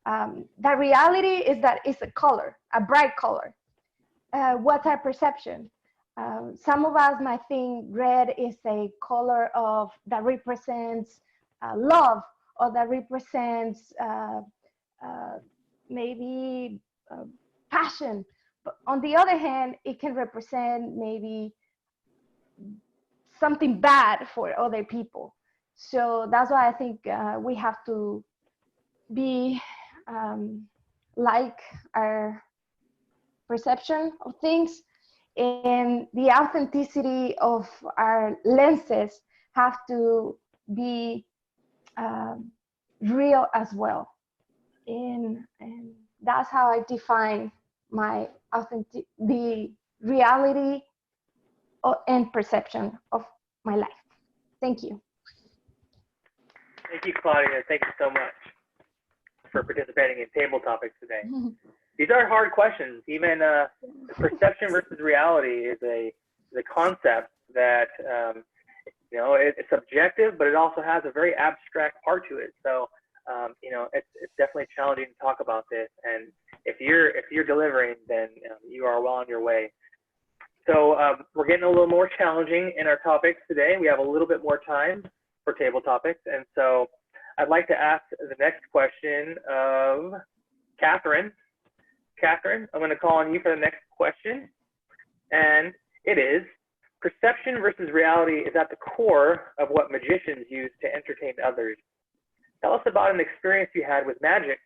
The reality is that it's a color, a bright color. What's our perception? Some of us might think red is a color that represents love, or that represents maybe passion. But on the other hand, it can represent maybe something bad for other people. So that's why I think we have to be like our perception of things, and the authenticity of our lenses have to be real as well. And that's how I define my the reality and perception of my life. Thank you. Thank you, Claudia. Thank you so much for participating in Table Topics today. These are hard questions. Even perception versus reality is a concept that you know, it's subjective, but it also has a very abstract part to it. So you know, it's definitely challenging to talk about this. And if you're delivering, then you are well on your way. So we're getting a little more challenging in our topics today. We have a little bit more time for Table Topics, and so I'd like to ask the next question of Catherine. Catherine, I'm going to call on you for the next question, and it is: perception versus reality is at the core of what magicians use to entertain others. Tell us about an experience you had with magic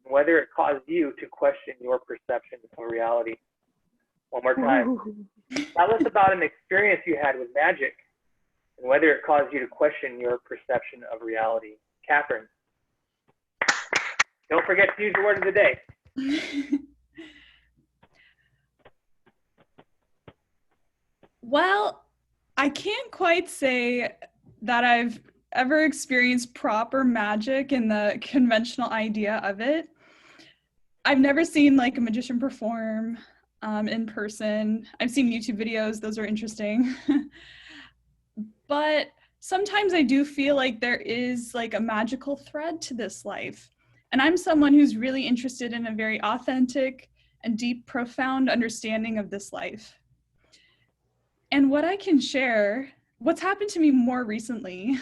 and whether it caused you to question your perception of reality. One more time. Tell us about an experience you had with magic and whether it caused you to question your perception of reality. Catherine. Don't forget to use the word of the day. Well, I can't quite say that I've ever experienced proper magic in the conventional idea of it. I've never seen like a magician perform in person. I've seen YouTube videos, those are interesting. But sometimes I do feel like there is like a magical thread to this life. And I'm someone who's really interested in a very authentic and deep, profound understanding of this life. And what I can share, what's happened to me more recently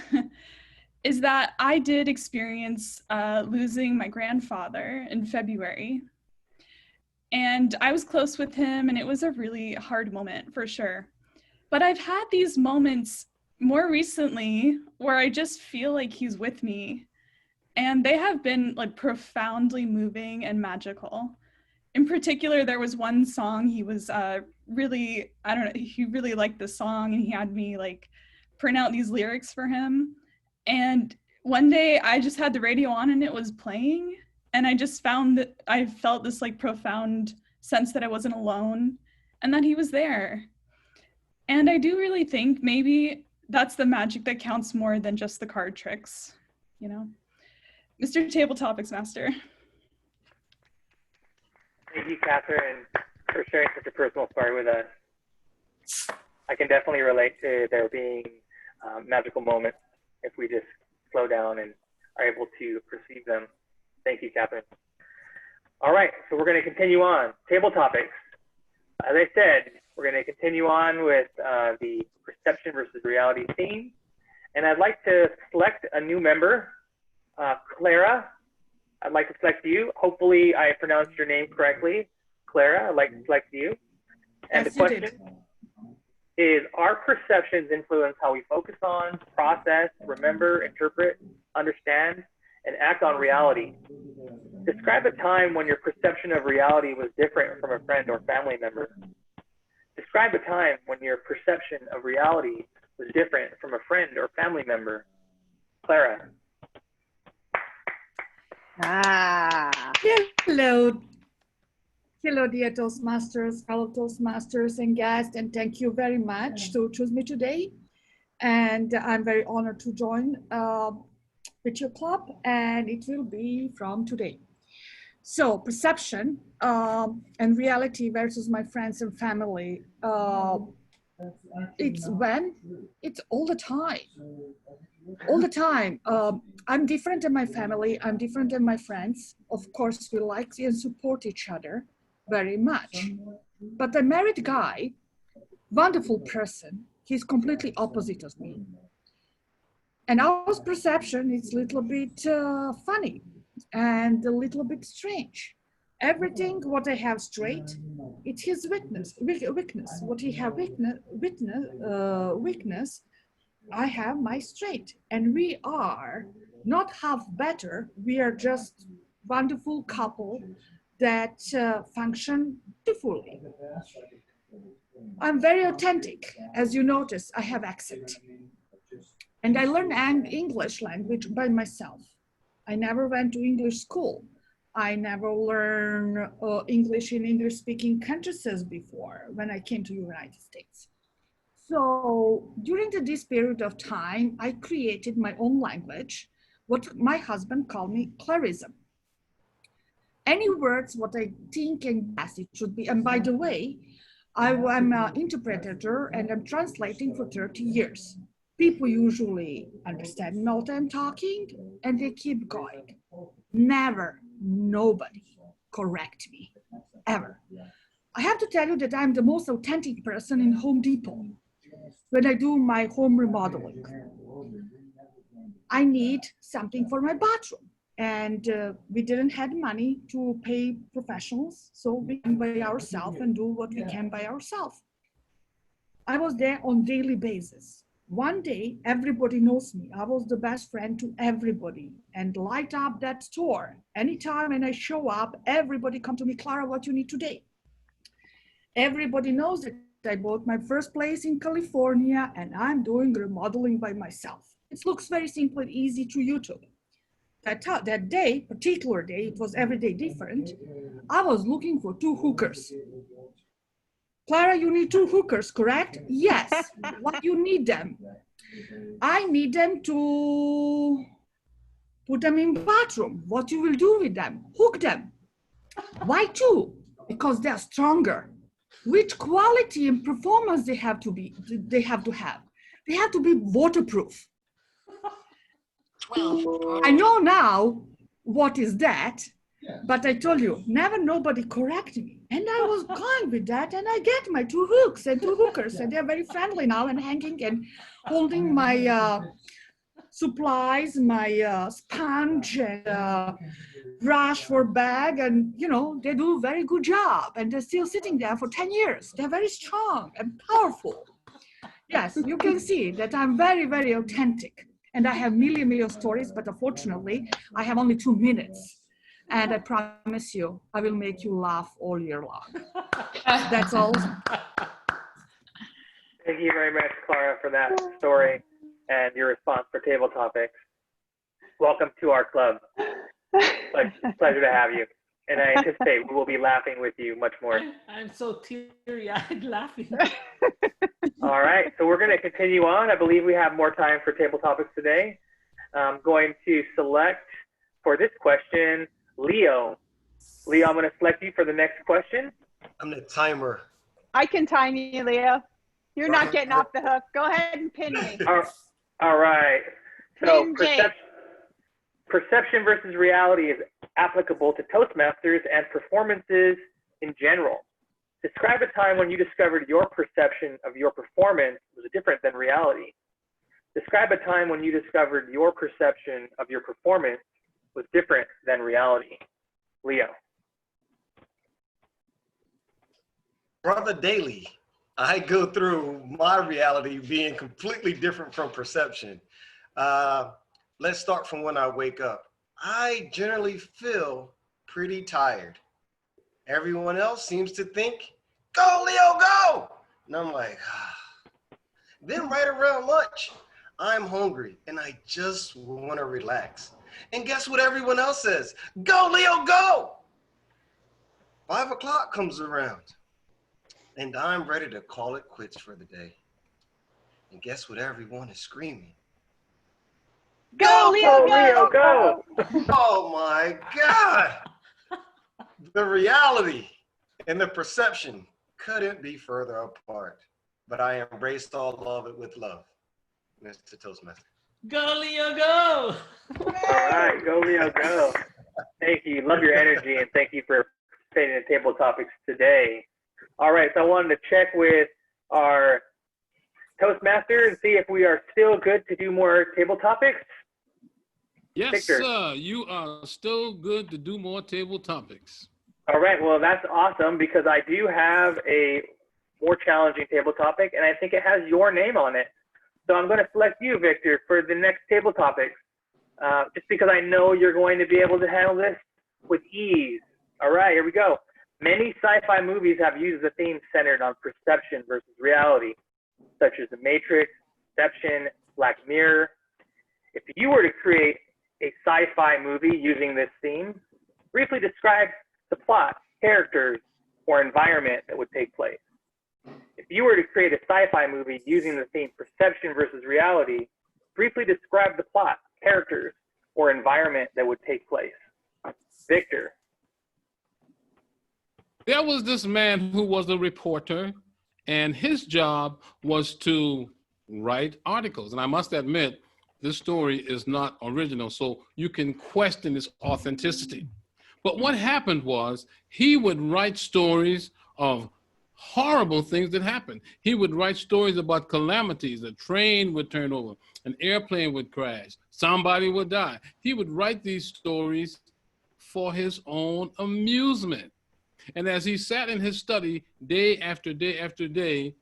is that I did experience losing my grandfather in February. And I was close with him, and it was a really hard moment for sure. But I've had these moments more recently where I just feel like he's with me. And they have been like profoundly moving and magical. In particular, there was one song he was really, I don't know, he really liked the song, and he had me like print out these lyrics for him. And one day I just had the radio on and it was playing, and I just found that I felt this like profound sense that I wasn't alone and that he was there. And I do really think maybe that's the magic that counts more than just the card tricks, you know? Mr. Table Topics Master. Thank you, Catherine, for sharing such a personal story with us. I can definitely relate to there being magical moments if we just slow down and are able to perceive them. Thank you, Catherine. All right, so we're going to continue on. Table topics. As I said, we're going to continue on with the perception versus reality theme. And I'd like to select a new member. Clara, I'd like to select you. Hopefully I pronounced your name correctly. Clara, I'd like to select you. And Yes, the question is, our perceptions influence how we focus on, process, remember, interpret, understand, and act on reality. Describe a time when your perception of reality was different from a friend or family member. Describe a time when your perception of reality was different from a friend or family member. Clara. Hello. Hello, dear Toastmasters, fellow Toastmasters and guests, and thank you very much to choose me today. And I'm very honored to join with your club, and it will be from today. So perception and reality versus my friends and family. It's all the time. All the time. I'm different than my family. I'm different than my friends. Of course, we like and support each other very much. But the married guy, wonderful person, he's completely opposite of me. And our perception is a little bit funny and a little bit strange. Everything what I have straight, it's his weakness. What he have weakness, I have my straight. And we are not half better. We are just wonderful couple that function beautifully. I'm very authentic. As you notice, I have accent. And I learned English language by myself. I never went to English school. I never learned English in English-speaking countries before when I came to the United States. So during this period of time, I created my own language, what my husband called me Clarism. Any words, what I think and guess it should be, and by the way, I'm an interpreter and I'm translating for 30 years. People usually understand what I'm talking and they keep going. Never, nobody correct me, ever. I have to tell you that I'm the most authentic person in Home Depot when I do my home remodeling. I need something for my bathroom. And we didn't have money to pay professionals, so we can by ourselves and do what we can by ourselves. I was there on daily basis. One day, everybody knows me. I was the best friend to everybody and light up that store. Anytime when I show up, everybody come to me, Clara, what you need today? Everybody knows that I bought my first place in California and I'm doing remodeling by myself. It looks very simple and easy to YouTube. That day, particular day, it was every day different. I was looking for 2 hookers. Clara, you need 2 hookers, correct? Yes. Why you need them? I need them to put them in bathroom. What you will do with them? Hook them. Why 2? Because they are stronger. Which quality and performance they have to have? They have to be waterproof. 12. I know now what is that, but I told you, never nobody correct me. And I was going with that, and I get my 2 hooks and 2 hookers, and they're very friendly now and hanging and holding my supplies, my sponge and brush for bag, and you know, they do a very good job, and they're still sitting there for 10 years. They're very strong and powerful. Yes, you can see that I'm very, very authentic. And I have million stories, but unfortunately, I have only 2 minutes. And I promise you, I will make you laugh all year long. That's all. Thank you very much, Clara, for that story and your response for table topics. Welcome to our club. Pleasure to have you. And I anticipate we will be laughing with you much more. I'm so teary-eyed laughing. All right, so we're going to continue on. I believe we have more time for table topics today. I'm going to select for this question, Leo. Leo, I'm going to select you for the next question. I'm the timer. I can time you, Leo. You're not getting off the hook. Go ahead and pin me. All right. So perception versus reality is applicable to Toastmasters and performances in general. Describe a time when you discovered your perception of your performance was different than reality. Describe a time when you discovered your perception of your performance was different than reality. Leo. Brother Daily, I go through my reality being completely different from perception. Let's start from when I wake up. I generally feel pretty tired. Everyone else seems to think, go Leo, go! And I'm like, ah. Then right around lunch, I'm hungry and I just want to relax. And guess what everyone else says? Go Leo, go! 5 o'clock comes around and I'm ready to call it quits for the day. And guess what everyone is screaming? Go Leo, Leo, go! Oh my God! The reality and the perception couldn't be further apart, but I embraced all of it with love. Mr. Toastmaster. Go Leo, go! All right, go Leo, go. Thank you. Love your energy, and thank you for participating in Table Topics today. All right, so I wanted to check with our Toastmaster and see if we are still good to do more Table Topics. Yes, Victor. sir. You are still good to do more table topics. All right, well, that's awesome because I do have a more challenging table topic, and I think it has your name on it. So I'm going to select you, Victor, for the next table topic, just because I know you're going to be able to handle this with ease. All right, here we go. Many sci-fi movies have used a theme centered on perception versus reality, such as The Matrix, Inception, Black Mirror. If you were to create a sci-fi movie using this theme, briefly describe the plot, characters, or environment that would take place. If you were to create a sci-fi movie using the theme perception versus reality, briefly describe the plot, characters, or environment that would take place. Victor. There was this man who was a reporter, and his job was to write articles. And I must admit, this story is not original, so you can question its authenticity. But what happened was he would write stories of horrible things that happened. He would write stories about calamities. A train would turn over, an airplane would crash, somebody would die. He would write these stories for his own amusement. And as he sat in his study day after day after day,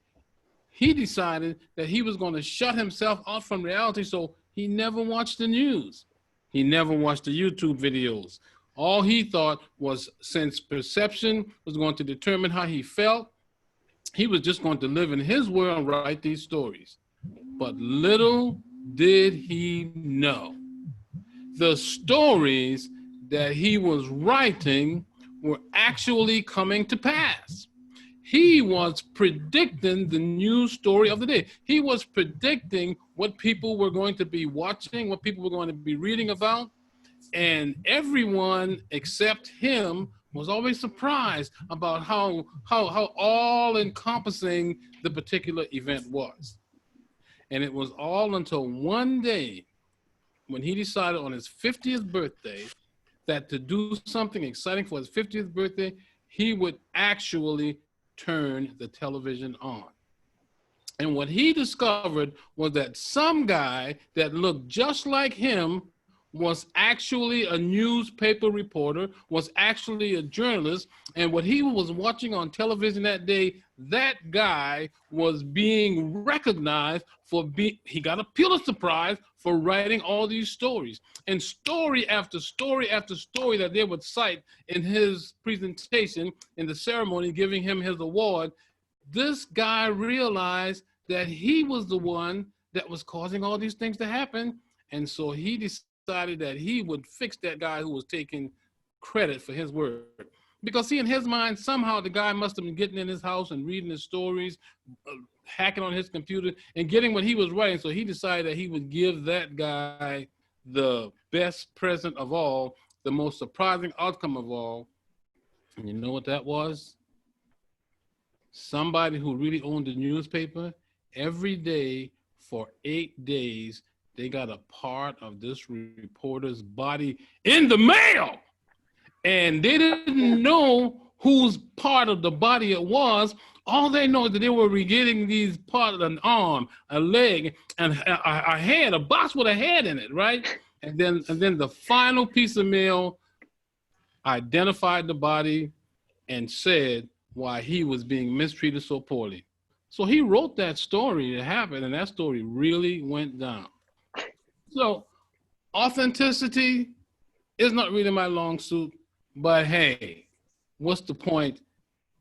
he decided that he was going to shut himself out from reality, so he never watched the news. He never watched the YouTube videos. All he thought was, since perception was going to determine how he felt, he was just going to live in his world and write these stories. But little did he know, the stories that he was writing were actually coming to pass. He was predicting the news story of the day. He was predicting what people were going to be watching, what people were going to be reading about. And everyone except him was always surprised about how all-encompassing the particular event was. And it was all until one day when he decided on his 50th birthday that to do something exciting for his 50th birthday, he would actually turn the television on. And what he discovered was that some guy that looked just like him was actually a newspaper reporter, was actually a journalist, and what he was watching on television that day, that guy was being recognized for he got a Pulitzer Prize for writing all these stories. And story after story after story that they would cite in his presentation in the ceremony giving him his award, this guy realized that he was the one that was causing all these things to happen. And so he decided that he would fix that guy who was taking credit for his work. Because see, in his mind, somehow the guy must have been getting in his house and reading his stories, hacking on his computer and getting what he was writing. So he decided that he would give that guy the best present of all, the most surprising outcome of all. And you know what that was? Somebody who really owned the newspaper, every day for 8 days they got a part of this reporter's body in the mail. And they didn't know whose part of the body it was. All they know is that they were getting these parts of an arm, a leg, and a head, a box with a head in it, right? And then the final piece of mail identified the body and said why he was being mistreated so poorly. So he wrote that story that happened, and that story really went down. So authenticity is not really my long suit, but hey, what's the point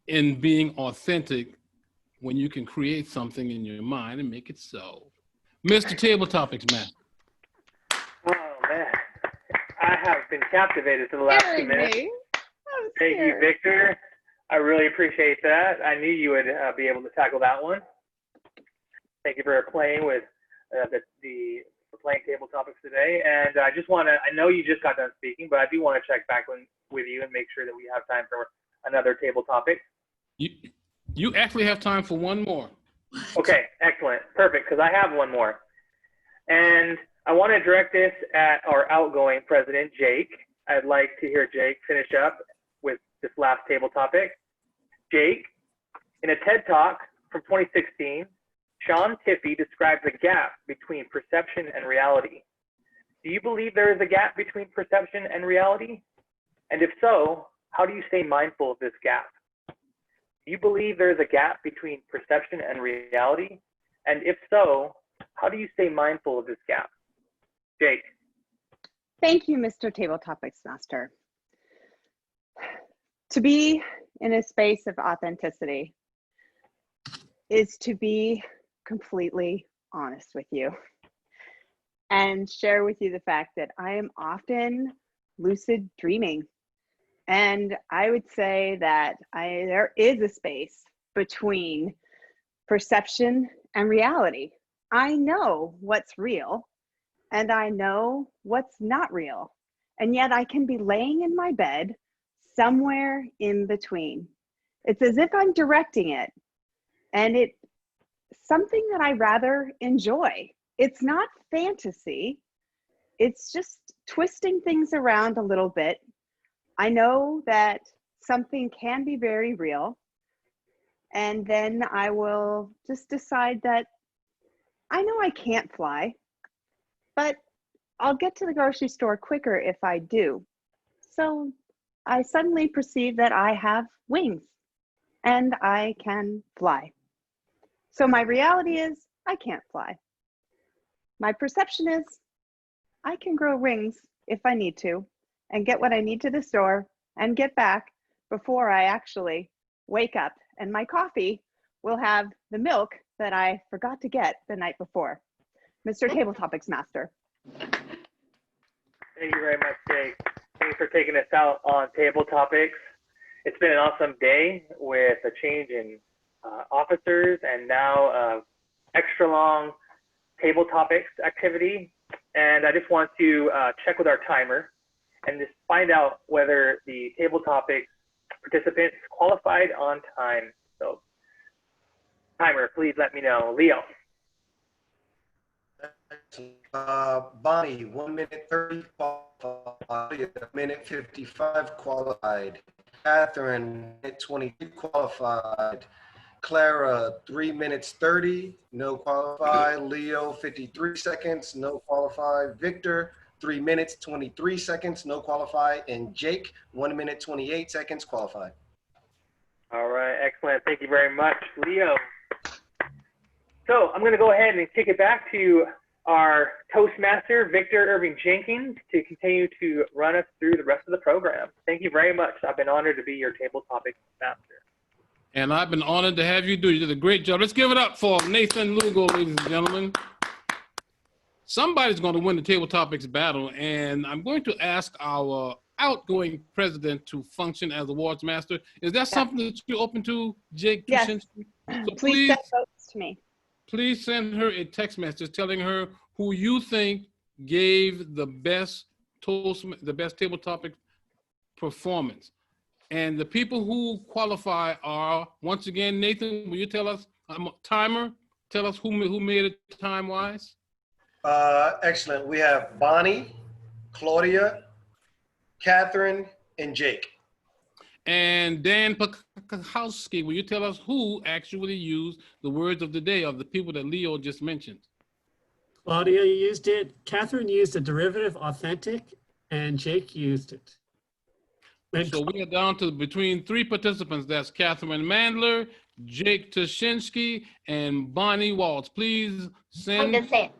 in being authentic when you can create something in your mind and make it so? Mr. Table Topics, man. Oh, man. I have been captivated for the last 2 minutes. Thank you, Victor. I really appreciate that. I knew you would be able to tackle that one. Thank you for playing with playing table topics today. And I just want to, I know you just got done speaking, but I do want to check back with you and make sure that we have time for another table topic. You actually have time for one more. Okay, excellent. Perfect, because I have one more. And I want to direct this at our outgoing president, Jake. I'd like to hear Jake finish up with this last table topic. Jake, in a TED Talk from 2016, Sean Tiffey describes a gap between perception and reality. Do you believe there is a gap between perception and reality? And if so, how do you stay mindful of this gap? Do you believe there is a gap between perception and reality? And if so, how do you stay mindful of this gap? Jake. Thank you, Mr. Table Topics Master. To be in a space of authenticity is to be completely honest with you and share with you the fact that I am often lucid dreaming. And I would say that there is a space between perception and reality. I know what's real and I know what's not real. And yet I can be laying in my bed somewhere in between. It's as if I'm directing it, and it's something that I rather enjoy. It's not fantasy. It's just twisting things around a little bit. I know that something can be very real, and then I will just decide that I know I can't fly, but I'll get to the grocery store quicker if I do. So I suddenly perceive that I have wings and I can fly. So my reality is I can't fly. My perception is I can grow wings if I need to and get what I need to the store and get back before I actually wake up, and my coffee will have the milk that I forgot to get the night before. Mr. Table Topics Master. Thank you very much, Jake. Thanks for taking us out on table topics. It's been an awesome day with a change in officers and now extra long table topics activity. And I just want to check with our timer and just find out whether the table topics participants qualified on time. So timer, please let me know. Leo. Bonnie, 1 minute 30 qualified. 1 minute 55 qualified. Catherine, minute 22 qualified. Clara, 3 minutes 30, no qualified. Leo, 53 seconds, no qualified. Victor, 3 minutes 23 seconds, no qualified. And Jake, 1 minute 28 seconds, qualified. All right, excellent. Thank you very much, Leo. So I'm going to go ahead and kick it back to our Toastmaster, Victor Irving Jenkins, to continue to run us through the rest of the program. Thank you very much. I've been honored to be your table topics master. And I've been honored to have you do. You did a great job. Let's give it up for Nathan Lugo, ladies and gentlemen. Somebody's going to win the table topics battle, and I'm going to ask our outgoing president to function as awards master. Is that something that you're open to, Jake Tuschinski? Yes. So please send votes to me. Please send her a text message telling her who you think gave the best table topic performance. And the people who qualify are, once again, Nathan, will you tell us, timer, tell us who made it time-wise? Excellent. We have Bonnie, Claudia, Catherine, and Jake. And Dan Pakowski, will you tell us who actually used the words of the day of the people that Leo just mentioned? Claudia used it, Catherine used a derivative authentic, and Jake used it. So we are down to between 3 participants. That's Catherine Mandler, Jake Tuschinski, and Bonnie Waltz. Please send. I did say it.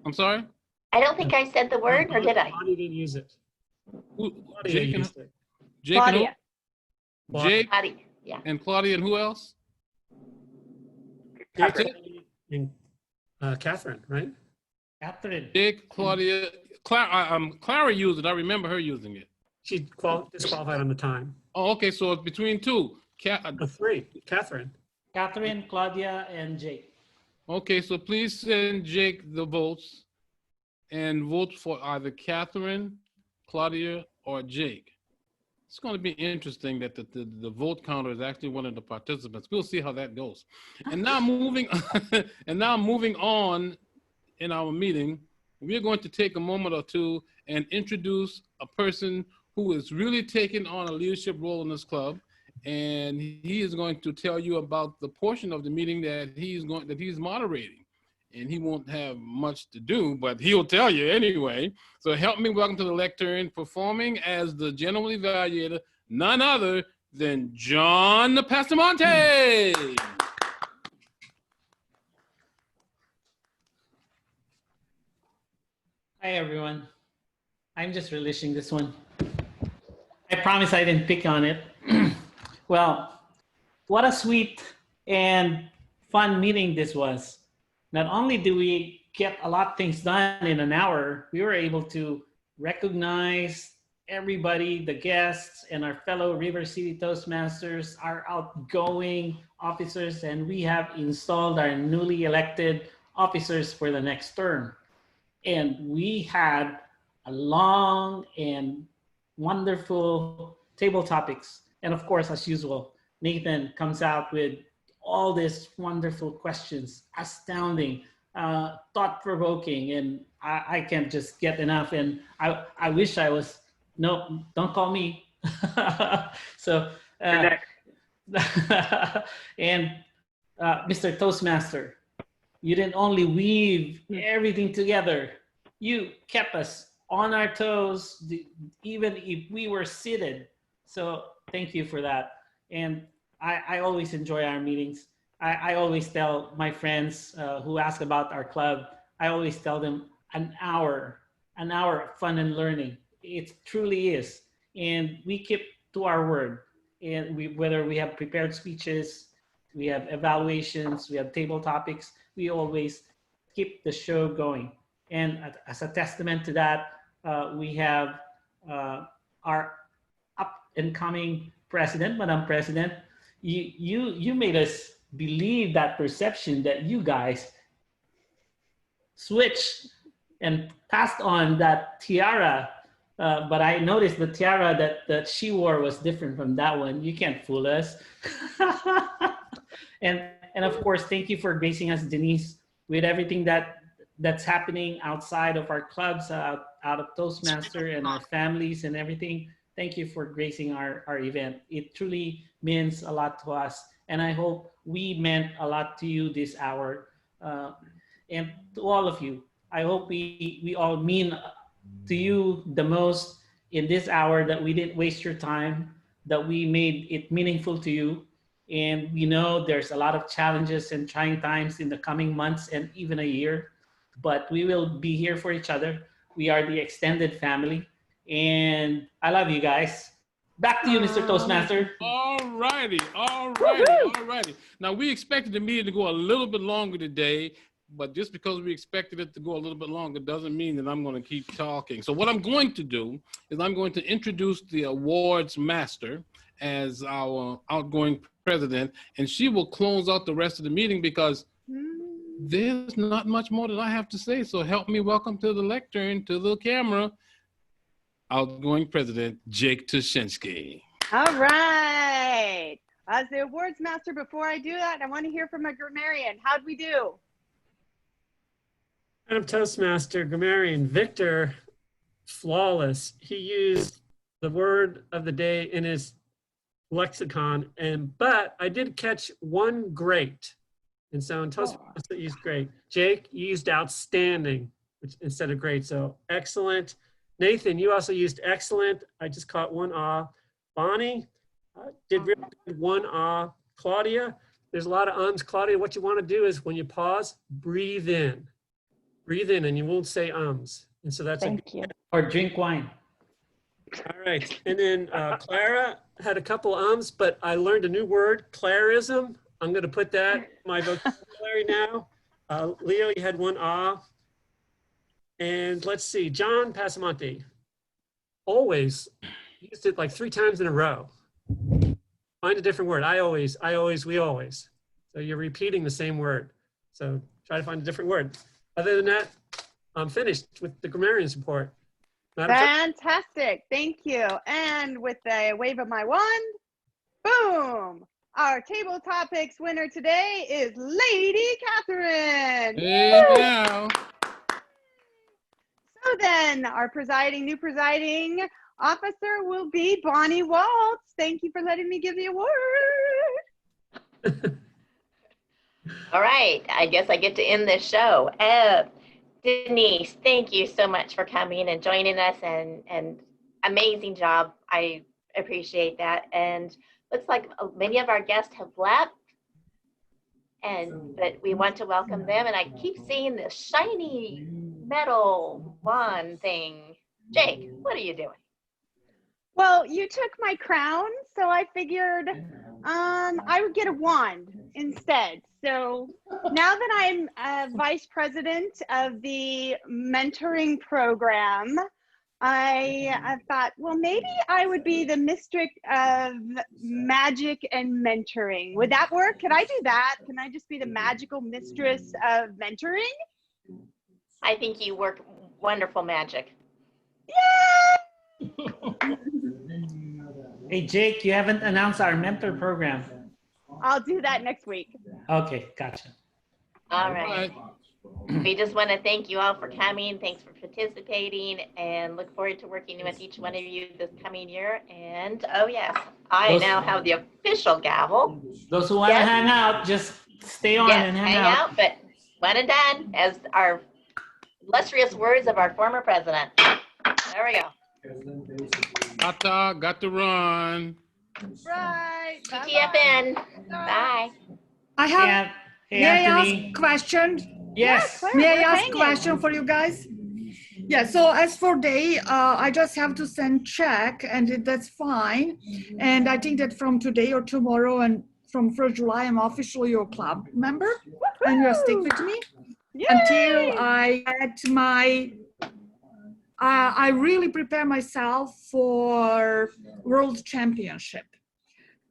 I'm sorry? I don't think I said the word, or did I? Bonnie didn't use it. Claudia Jake and, used it. Jake and who? Claudia. Jake Claudia, yeah. and Claudia and who else? Catherine. And, Catherine, right? Catherine. Jake, Claudia, Clara used it. I remember her using it. She disqualified on the time. Oh, okay. So it's between 2. 3. Catherine. Catherine, Claudia, and Jake. Okay, so please send Jake the votes and vote for either Catherine, Claudia, or Jake. It's going to be interesting that the vote counter is actually one of the participants. We'll see how that goes. And now moving on in our meeting, we're going to take a moment or two and introduce a person who is really taking on a leadership role in this club. And he is going to tell you about the portion of the meeting that he's moderating. And he won't have much to do, but he'll tell you anyway. So help me welcome to the lectern, performing as the general evaluator, none other than John Pastamonte. Hi, everyone. I'm just relishing this one. I promise I didn't pick on it. Well, what a sweet and fun meeting this was. Not only do we get a lot of things done in an hour, we were able to recognize everybody, the guests, and our fellow River City Toastmasters, our outgoing officers, and we have installed our newly elected officers for the next term. And we had a long and wonderful table topics. And of course, as usual, Nathan comes out with all these wonderful questions, astounding, thought-provoking, and I can't just get enough. And I wish I was, no, don't call me. So, and Mr. Toastmaster, you didn't only weave everything together, you kept us on our toes, even if we were seated. So thank you for that. And I always enjoy our meetings. I always tell my friends who ask about our club, I always tell them an hour of fun and learning. It truly is. And we keep to our word. And whether we have prepared speeches, we have evaluations, we have table topics, we always keep the show going. And as a testament to that, we have our up and coming president, Madam President. You made us believe that perception that you guys switched and passed on that tiara. But I noticed the tiara that she wore was different from that one. You can't fool us. And of course, thank you for gracing us, Denise, with everything that's happening outside of our clubs, out of Toastmaster and our families and everything. Thank you for gracing our event. It truly means a lot to us. And I hope we meant a lot to you this hour. And to all of you, I hope we all mean to you the most in this hour, that we didn't waste your time, that we made it meaningful to you. And we know there's a lot of challenges and trying times in the coming months and even a year, but we will be here for each other. We are the extended family, and I love you guys. Back to you, Mr. Toastmaster. All righty. Now, we expected the meeting to go a little bit longer today, but just because we expected it to go a little bit longer doesn't mean that I'm going to keep talking. So what I'm going to do is I'm going to introduce the awards master as our outgoing president, and she will close out the rest of the meeting because there's not much more that I have to say. So help me welcome to the lectern, to the camera, outgoing president, Jake Tuschinski. All right. As the awards master, before I do that, I want to hear from a grammarian. How'd we do? Madam Toastmaster, grammarian, Victor, flawless. He used the word of the day in his lexicon, but I did catch one great. And so in Toastmaster, you used great. Jake, you used outstanding instead of great, so excellent. Nathan, you also used excellent. I just caught one ah. Bonnie did really good, one ah. Claudia, there's a lot of ums. Claudia, what you want to do is when you pause, breathe in. Breathe in and you won't say ums. And so that's Thank you. Or drink wine. All right. And then Clara had a couple ums, but I learned a new word, clarism. I'm going to put that in my vocabulary now. Leo, you had one ah. And let's see, John Passamonte, always, used it like 3 times in a row. Find a different word. I always, we always. So you're repeating the same word. So try to find a different word. Other than that, I'm finished with the grammarian's report. Fantastic. Thank you. And with a wave of my wand, boom. Our table topics winner today is Lady Catherine. Hey now. So then our new presiding officer will be Bonnie Waltz. Thank you for letting me give the award. All right, I guess I get to end this show. Denise, thank you so much for coming and joining us, and amazing job. I appreciate that. And looks like many of our guests have left, but we want to welcome them. And I keep seeing this shiny metal wand thing. Jake, what are you doing? Well, you took my crown, so I figured I would get a wand instead. So now that I'm vice president of the mentoring program, I thought, well, maybe I would be the mistress of magic and mentoring. Would that work? Can I do that? Can I just be the magical mistress of mentoring? I think you work wonderful magic. Yay! Hey, Jake, you haven't announced our mentor program. I'll do that next week. Okay, gotcha. All right. We just want to thank you all for coming. Thanks for participating, and look forward to working with each one of you this coming year. And oh yes, I now have the official gavel. Those who want to hang out, just stay on and hang out. But one and done, as our illustrious words of our former president. There we go. Tata, got to run. Right. TTFN. Bye. I have. Hey, may Anthony. I ask a question? Yes. May I ask a question for you guys? Yeah. So as for day, I just have to send check, and that's fine. And I think that from today or tomorrow, and from 1st July, I'm officially your club member, and you'll stick with me until I get my. I really prepare myself for World Championship,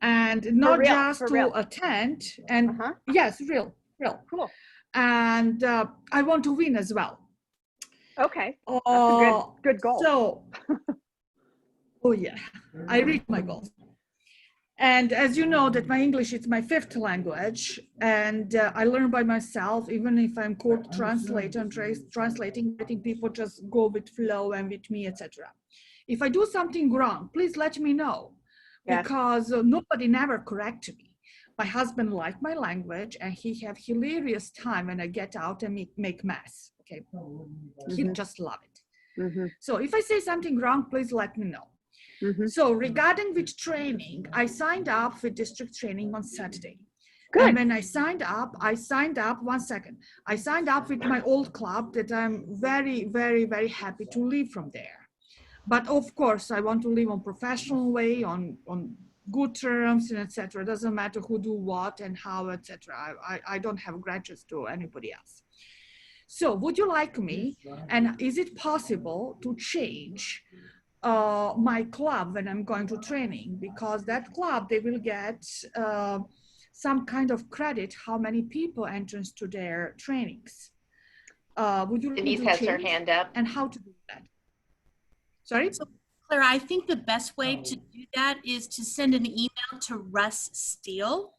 and not just to attend. And yes, real. Cool. And I want to win as well. Okay. That's a good goal. So, oh yeah, I reach my goals. And as you know, that my English is my 5th language, and I learn by myself. Even if I'm court translator and translating, I think people just go with flow and with me, etc. If I do something wrong, please let me know, because nobody never correct me. My husband liked my language, and he have hilarious time when I get out and make mess. Okay, he just love it. So if I say something wrong, please let me know. So regarding with training, I signed up for district training on Saturday. Good. And when I signed up, one second, I signed up with my old club that I'm very, very, very happy to leave from there. But of course, I want to live on professional way, on good terms, and etc. It doesn't matter who do what and how, etc. I don't have grudges to anybody else. So would you like me, and is it possible to change my club when I'm going to training? Because that club, they will get some kind of credit how many people entrance to their trainings. Would you Denise has her hand up. And how to do that? Sorry? So, Clara, I think the best way to do that is to send an email to Russ Steele.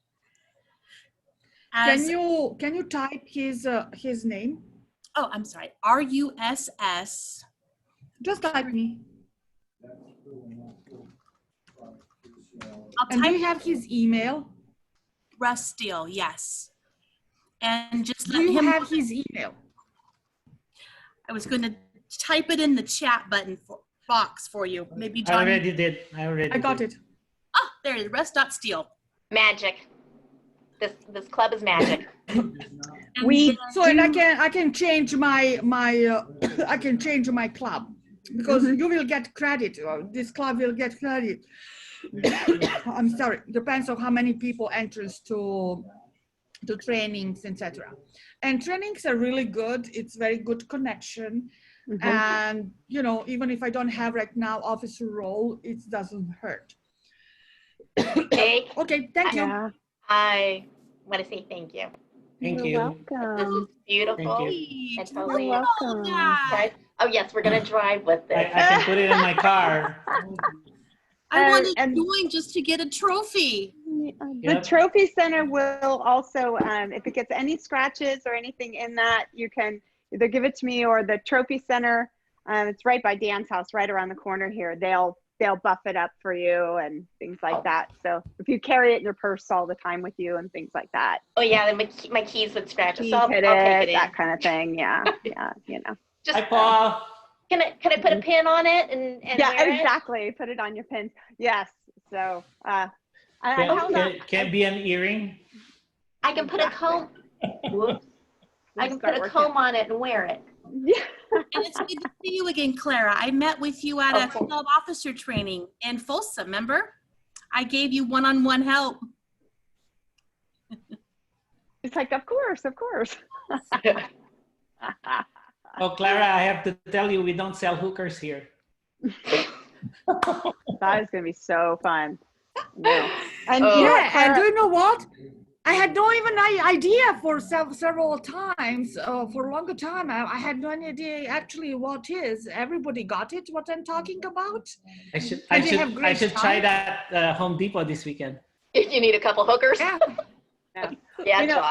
Can you type his name? Oh, I'm sorry. RUSS. Just like me. I'll And do type you have his email? Russ Steele, yes. And just Do let you him have his email? I was going to type it in the chat button box for you. Maybe I John. already did. I got it. Oh, there it is. Russ.Steele. Magic. This club is magic. And I can change my I can change my club because you will get credit. This club will get credit. I'm sorry. Depends on how many people enters to trainings, etc. And trainings are really good. It's very good connection. And you know, even if I don't have right now officer role, it doesn't hurt. Jake, okay, thank you. I want to say thank you. Thank you. Welcome. This is beautiful. Thank you. And totally You're welcome. Right? Oh yes, we're gonna drive with this. I can put it in my car. I want to join just to get a trophy. The trophy center will also, if it gets any scratches or anything in that, you can either give it to me or the trophy center. It's right by Dan's house, right around the corner here. They'll buff it up for you and things like that. So if you carry it in your purse all the time with you and things like that. Oh yeah, then my keys would scratch. Keys So I'll hit take it, it in. that kind of thing. Yeah, yeah, you know. Just, Hi, Paul. Can I put a pin on it and yeah, wear exactly. it? Put it on your pins. Yes. So I held up. Can be an earring. I can put a comb. Whoops. I can put a comb on it and wear it. Yeah. And it's good to see you again, Clara. I met with you at a club officer training in Folsom, remember? I gave you one-on-one help. It's like, of course. Oh, Clara, I have to tell you, we don't sell hookers here. That is going to be so fun. No. And and do you know what? I had no even idea for several times, for a longer time. I had no idea actually what is. Everybody got it, what I'm talking about? I should try that Home Depot this weekend. If you need a couple hookers. Yeah. Yeah, you know,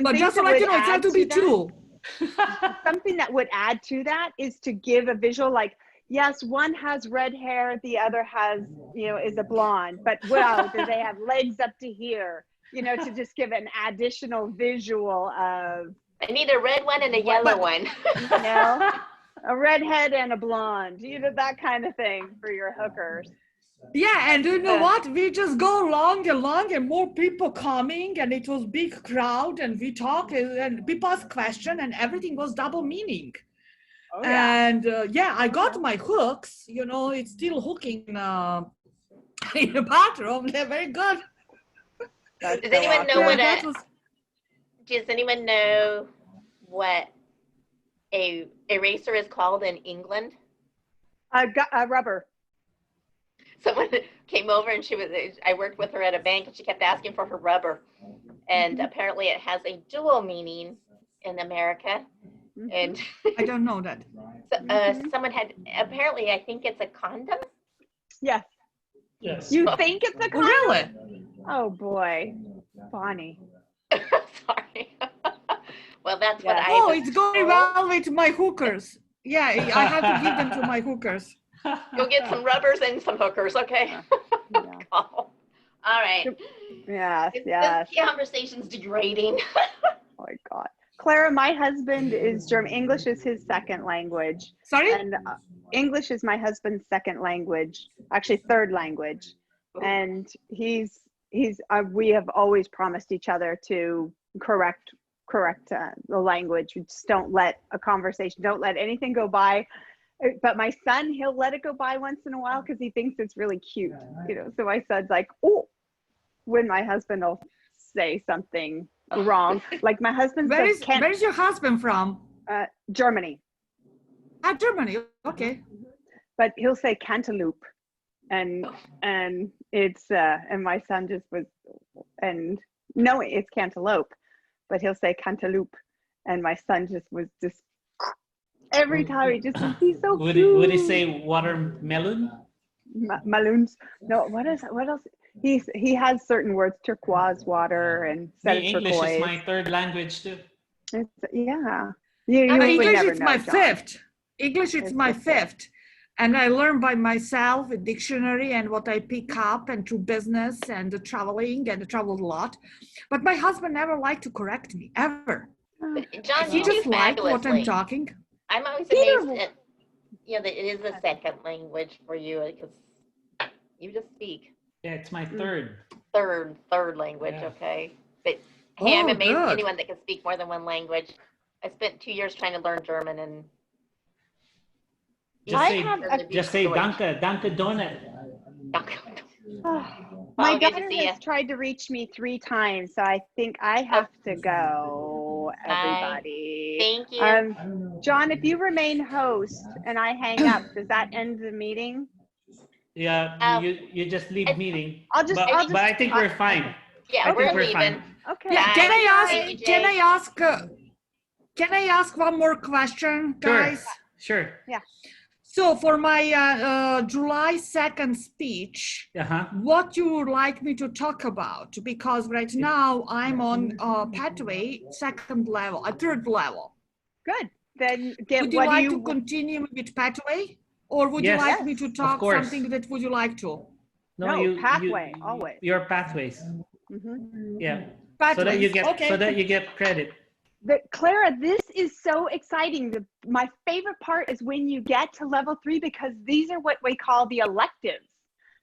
but just so like, you know, it had to be two. Something that would add to that is to give a visual, like, yes, one has red hair, the other has, you know, is a blonde, but wow, do they have legs up to here? You know, to just give an additional visual of. I need a red one and a yellow one. You know, a redhead and a blonde, you know, that kind of thing for your hookers. Yeah, and you know what? We just go along and more people coming, and it was big crowd, and we talk and people ask question, and everything was double meaning. Oh, yeah. And I got my hooks. You know, it's still hooking in the bathroom. They're very good. Does anyone know Does anyone know what a eraser is called in England? Rubber. Someone came over and I worked with her at a bank and she kept asking for her rubber. And apparently it has a dual meaning in America. And I don't know that. Someone had, apparently I think it's a condom. Yes. Yes. You think it's a condom? Really? Oh boy. Bonnie. Sorry. Well, that's what it's going well with my hookers. Yeah, I have to give them to my hookers. Go get some rubbers and some hookers, okay? Cool. All right. Yes, This conversation's degrading. Oh my God. Clara, my husband is German. English is his second language. Sorry? And English is my husband's second language, actually third language. And we have always promised each other to correct the language. We just don't let don't let anything go by. But my son, he'll let it go by once in a while because he thinks it's really cute, you know. So my son's like, oh, when my husband will say something wrong, like my husband says, where's your husband from? Germany. Germany. Okay. But he'll say cantaloupe, and it's and my son just was, and no, it's cantaloupe, but he'll say cantaloupe, and my son just was just. Every time he's so cute. Would he say watermelon? Maloons. No, what else? He has certain words, turquoise water and said English turquoise. is my third language too. Yeah. You would English never is know, my John. fifth. English is It's my the fifth. fifth. And I learn by myself with dictionary and what I pick up and through business and the traveling, and I traveled a lot. But my husband never liked to correct me, ever. John, He you do just liked what I'm fabulously. talking. I'm always Peter- amazed at, that it is a second language for you because you just speak. Yeah, it's my third. Third language, Yeah. okay? But hey, I'm Oh, amazed at good. anyone that can speak more than one language. I spent 2 years trying to learn German and Just say danke donut. My Oh, good to daughter see has ya. tried to reach me 3 times, so I think I have to go, everybody. Thank you. John, if you remain host and I hang up, does that end the meeting? Yeah, you just leave meeting. I'll just- but I think we're fine. Yeah, I we're think we're leaving. fine. Okay. Yeah, can I ask? Thank you, Can Jake. I ask one more question, guys? Sure. Yeah. So for my July 2nd speech, what you would like me to talk about? Because right now I'm on pathway third level. Good. Then would you like to continue with pathway, or would you like me to talk course. something that would you like to? No, pathway, always. Your pathways. Yeah. So that you get so that you get credit. Clara, this is so exciting. My favorite part is when you get to level 3, because these are what we call the electives.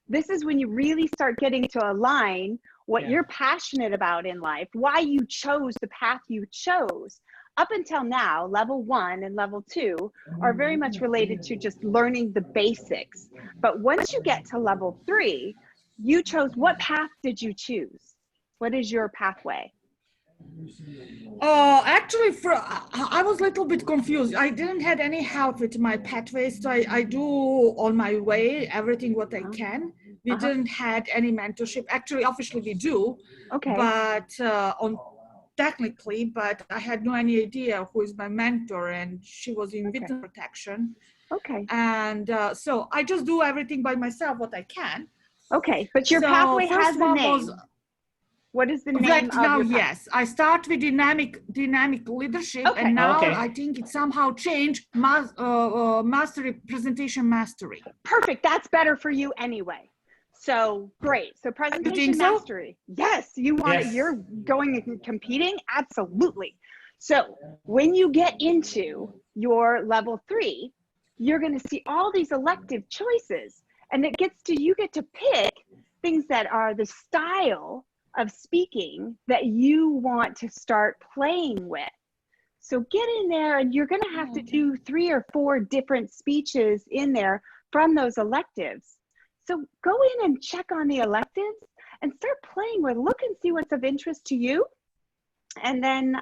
This is when you really start getting to align what you're passionate about in life, why you chose the path you chose. Up until now, level 1 and level 2 are very much related to just learning the basics. But once you get to level 3, you chose, what path did you choose? What is your pathway? Actually, I was a little bit confused. I didn't had any help with my pathways, so I do on my way everything what I can. We didn't had any mentorship. Actually, officially we do, but technically, but I had no any idea who is my mentor, and she was in witness protection. Okay. And so I just do everything by myself what I can. Okay, but your pathway has a name. What is the name right of now? your Yes, I start with dynamic leadership, and now I think it somehow changed mastery, presentation mastery. Perfect. That's better for you anyway. So great. So presentation mastery. Yes, you want it. You're going and competing. Absolutely. So when you get into your level 3, you're going to see all these elective choices, and it gets to, you get to pick things that are the style of speaking that you want to start playing with. So get in there, and you're going to have to do 3 or 4 different speeches in there from those electives. So go in and check on the electives and start playing with, look and see what's of interest to you. And then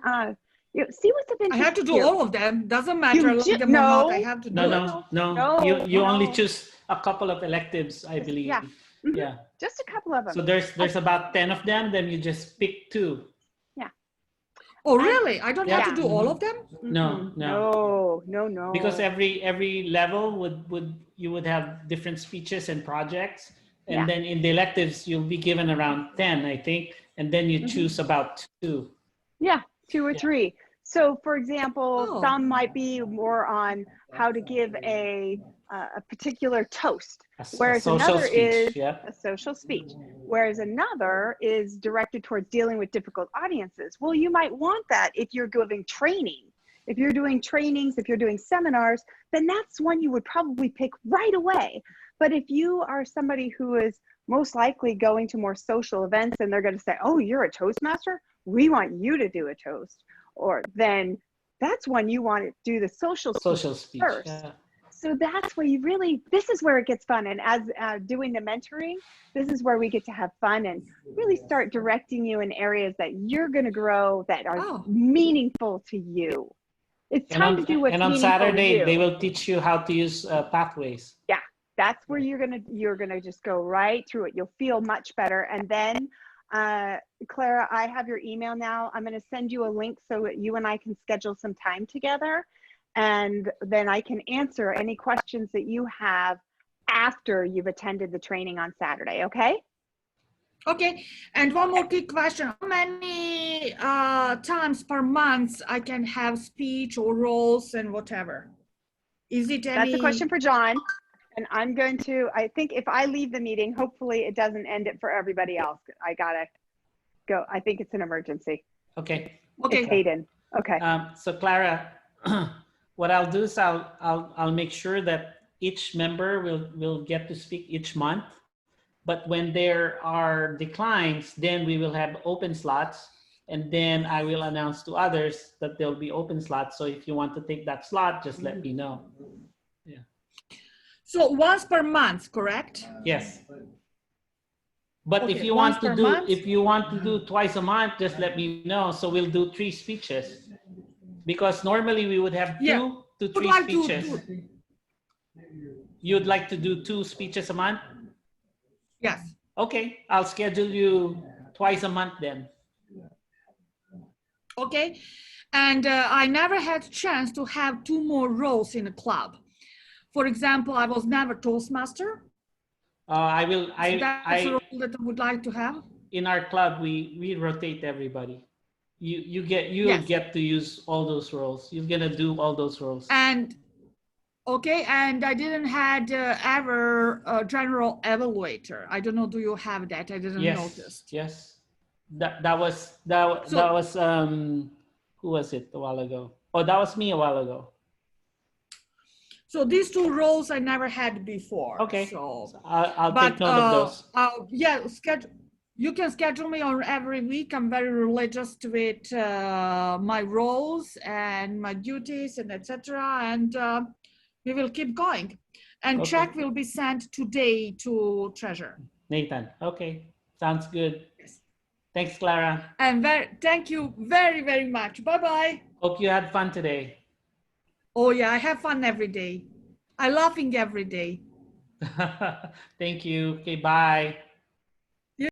see what's of interest. I have to do you. all of them. Doesn't matter. I like them or not. I have to do No. You only choose a couple of electives, I believe. Yeah. Yeah. Just a couple of them. So there's about 10 of them. Then you just pick 2. Yeah. Oh, really? I don't have to do all of them? No. Because Oh. every level you would have different speeches and projects, and then in the electives you'll be given around 10, I think, and then you choose about 2. Yeah, 2 or 3. So, for example, some might be more on how to give a particular toast, whereas another is a social speech, whereas another is directed towards dealing with difficult audiences. Well, you might want that if you're giving training. If you're doing trainings, if you're doing seminars, then that's one you would probably pick right away. But if you are somebody who is most likely going to more social events, and they're going to say, oh, you're a Toastmaster, we want you to do a toast. Or then that's when you want to do the social speech first. Yeah. So that's where you really, this is where it gets fun. And as doing the mentoring, this is where we get to have fun and really start directing you in areas that you're going to grow, that are meaningful to you. It's time to do what's meaningful to you. And on Saturday, they will teach you how to use pathways. Yeah, that's where you're gonna just go right through it. You'll feel much better. And then Clara, I have your email now. I'm going to send you a link so that you and I can schedule some time together, and then I can answer any questions that you have after you've attended the training on Saturday. Okay? Okay. And one more quick question. How many many times per month I can have speech or roles and whatever? Is it any? That's a question for John. And I'm going to, I think if I leave the meeting, hopefully it doesn't end it for everybody else. I gotta go. I think it's an emergency. Okay. It's Hayden. Okay. So Clara, what I'll do is I'll make sure that each member will get to speak each month. But when there are declines, then we will have open slots. And then I will announce to others that there'll be open slots. So if you want to take that slot, just let me know. Yeah. So once per month, correct? Yes. But Okay, if you once want to per do month? if you want to do twice a month, just let me know. So we'll do 3 speeches. Because normally we would have 2 to 3 speeches. You'd like to do 2 speeches a month? Yes. Okay, I'll schedule you twice a month then. Okay. And I never had chance to have 2 more roles in a club. For example, I was never Toastmaster. That's a role that I would like to have. In our club, we rotate everybody. You'll get to use all those roles. You're gonna do all those roles. And okay, and I didn't had ever a general evaluator. I don't know. Do you have that? I didn't notice. Yes. That was who was it a while ago? Oh, that was me a while ago. So these 2 roles I never had before. Okay. So I'll take note of those. Yeah, you can schedule me on every week. I'm very religious with my roles and my duties and etc. And we will keep going. And check will be sent today to Treasure. Nathan. Okay. Sounds good. Yes. Thanks, Clara. And thank you very, very much. Bye-bye. Hope you had fun today. Oh yeah, I have fun every day. I'm laughing every day. Thank you. Okay, bye.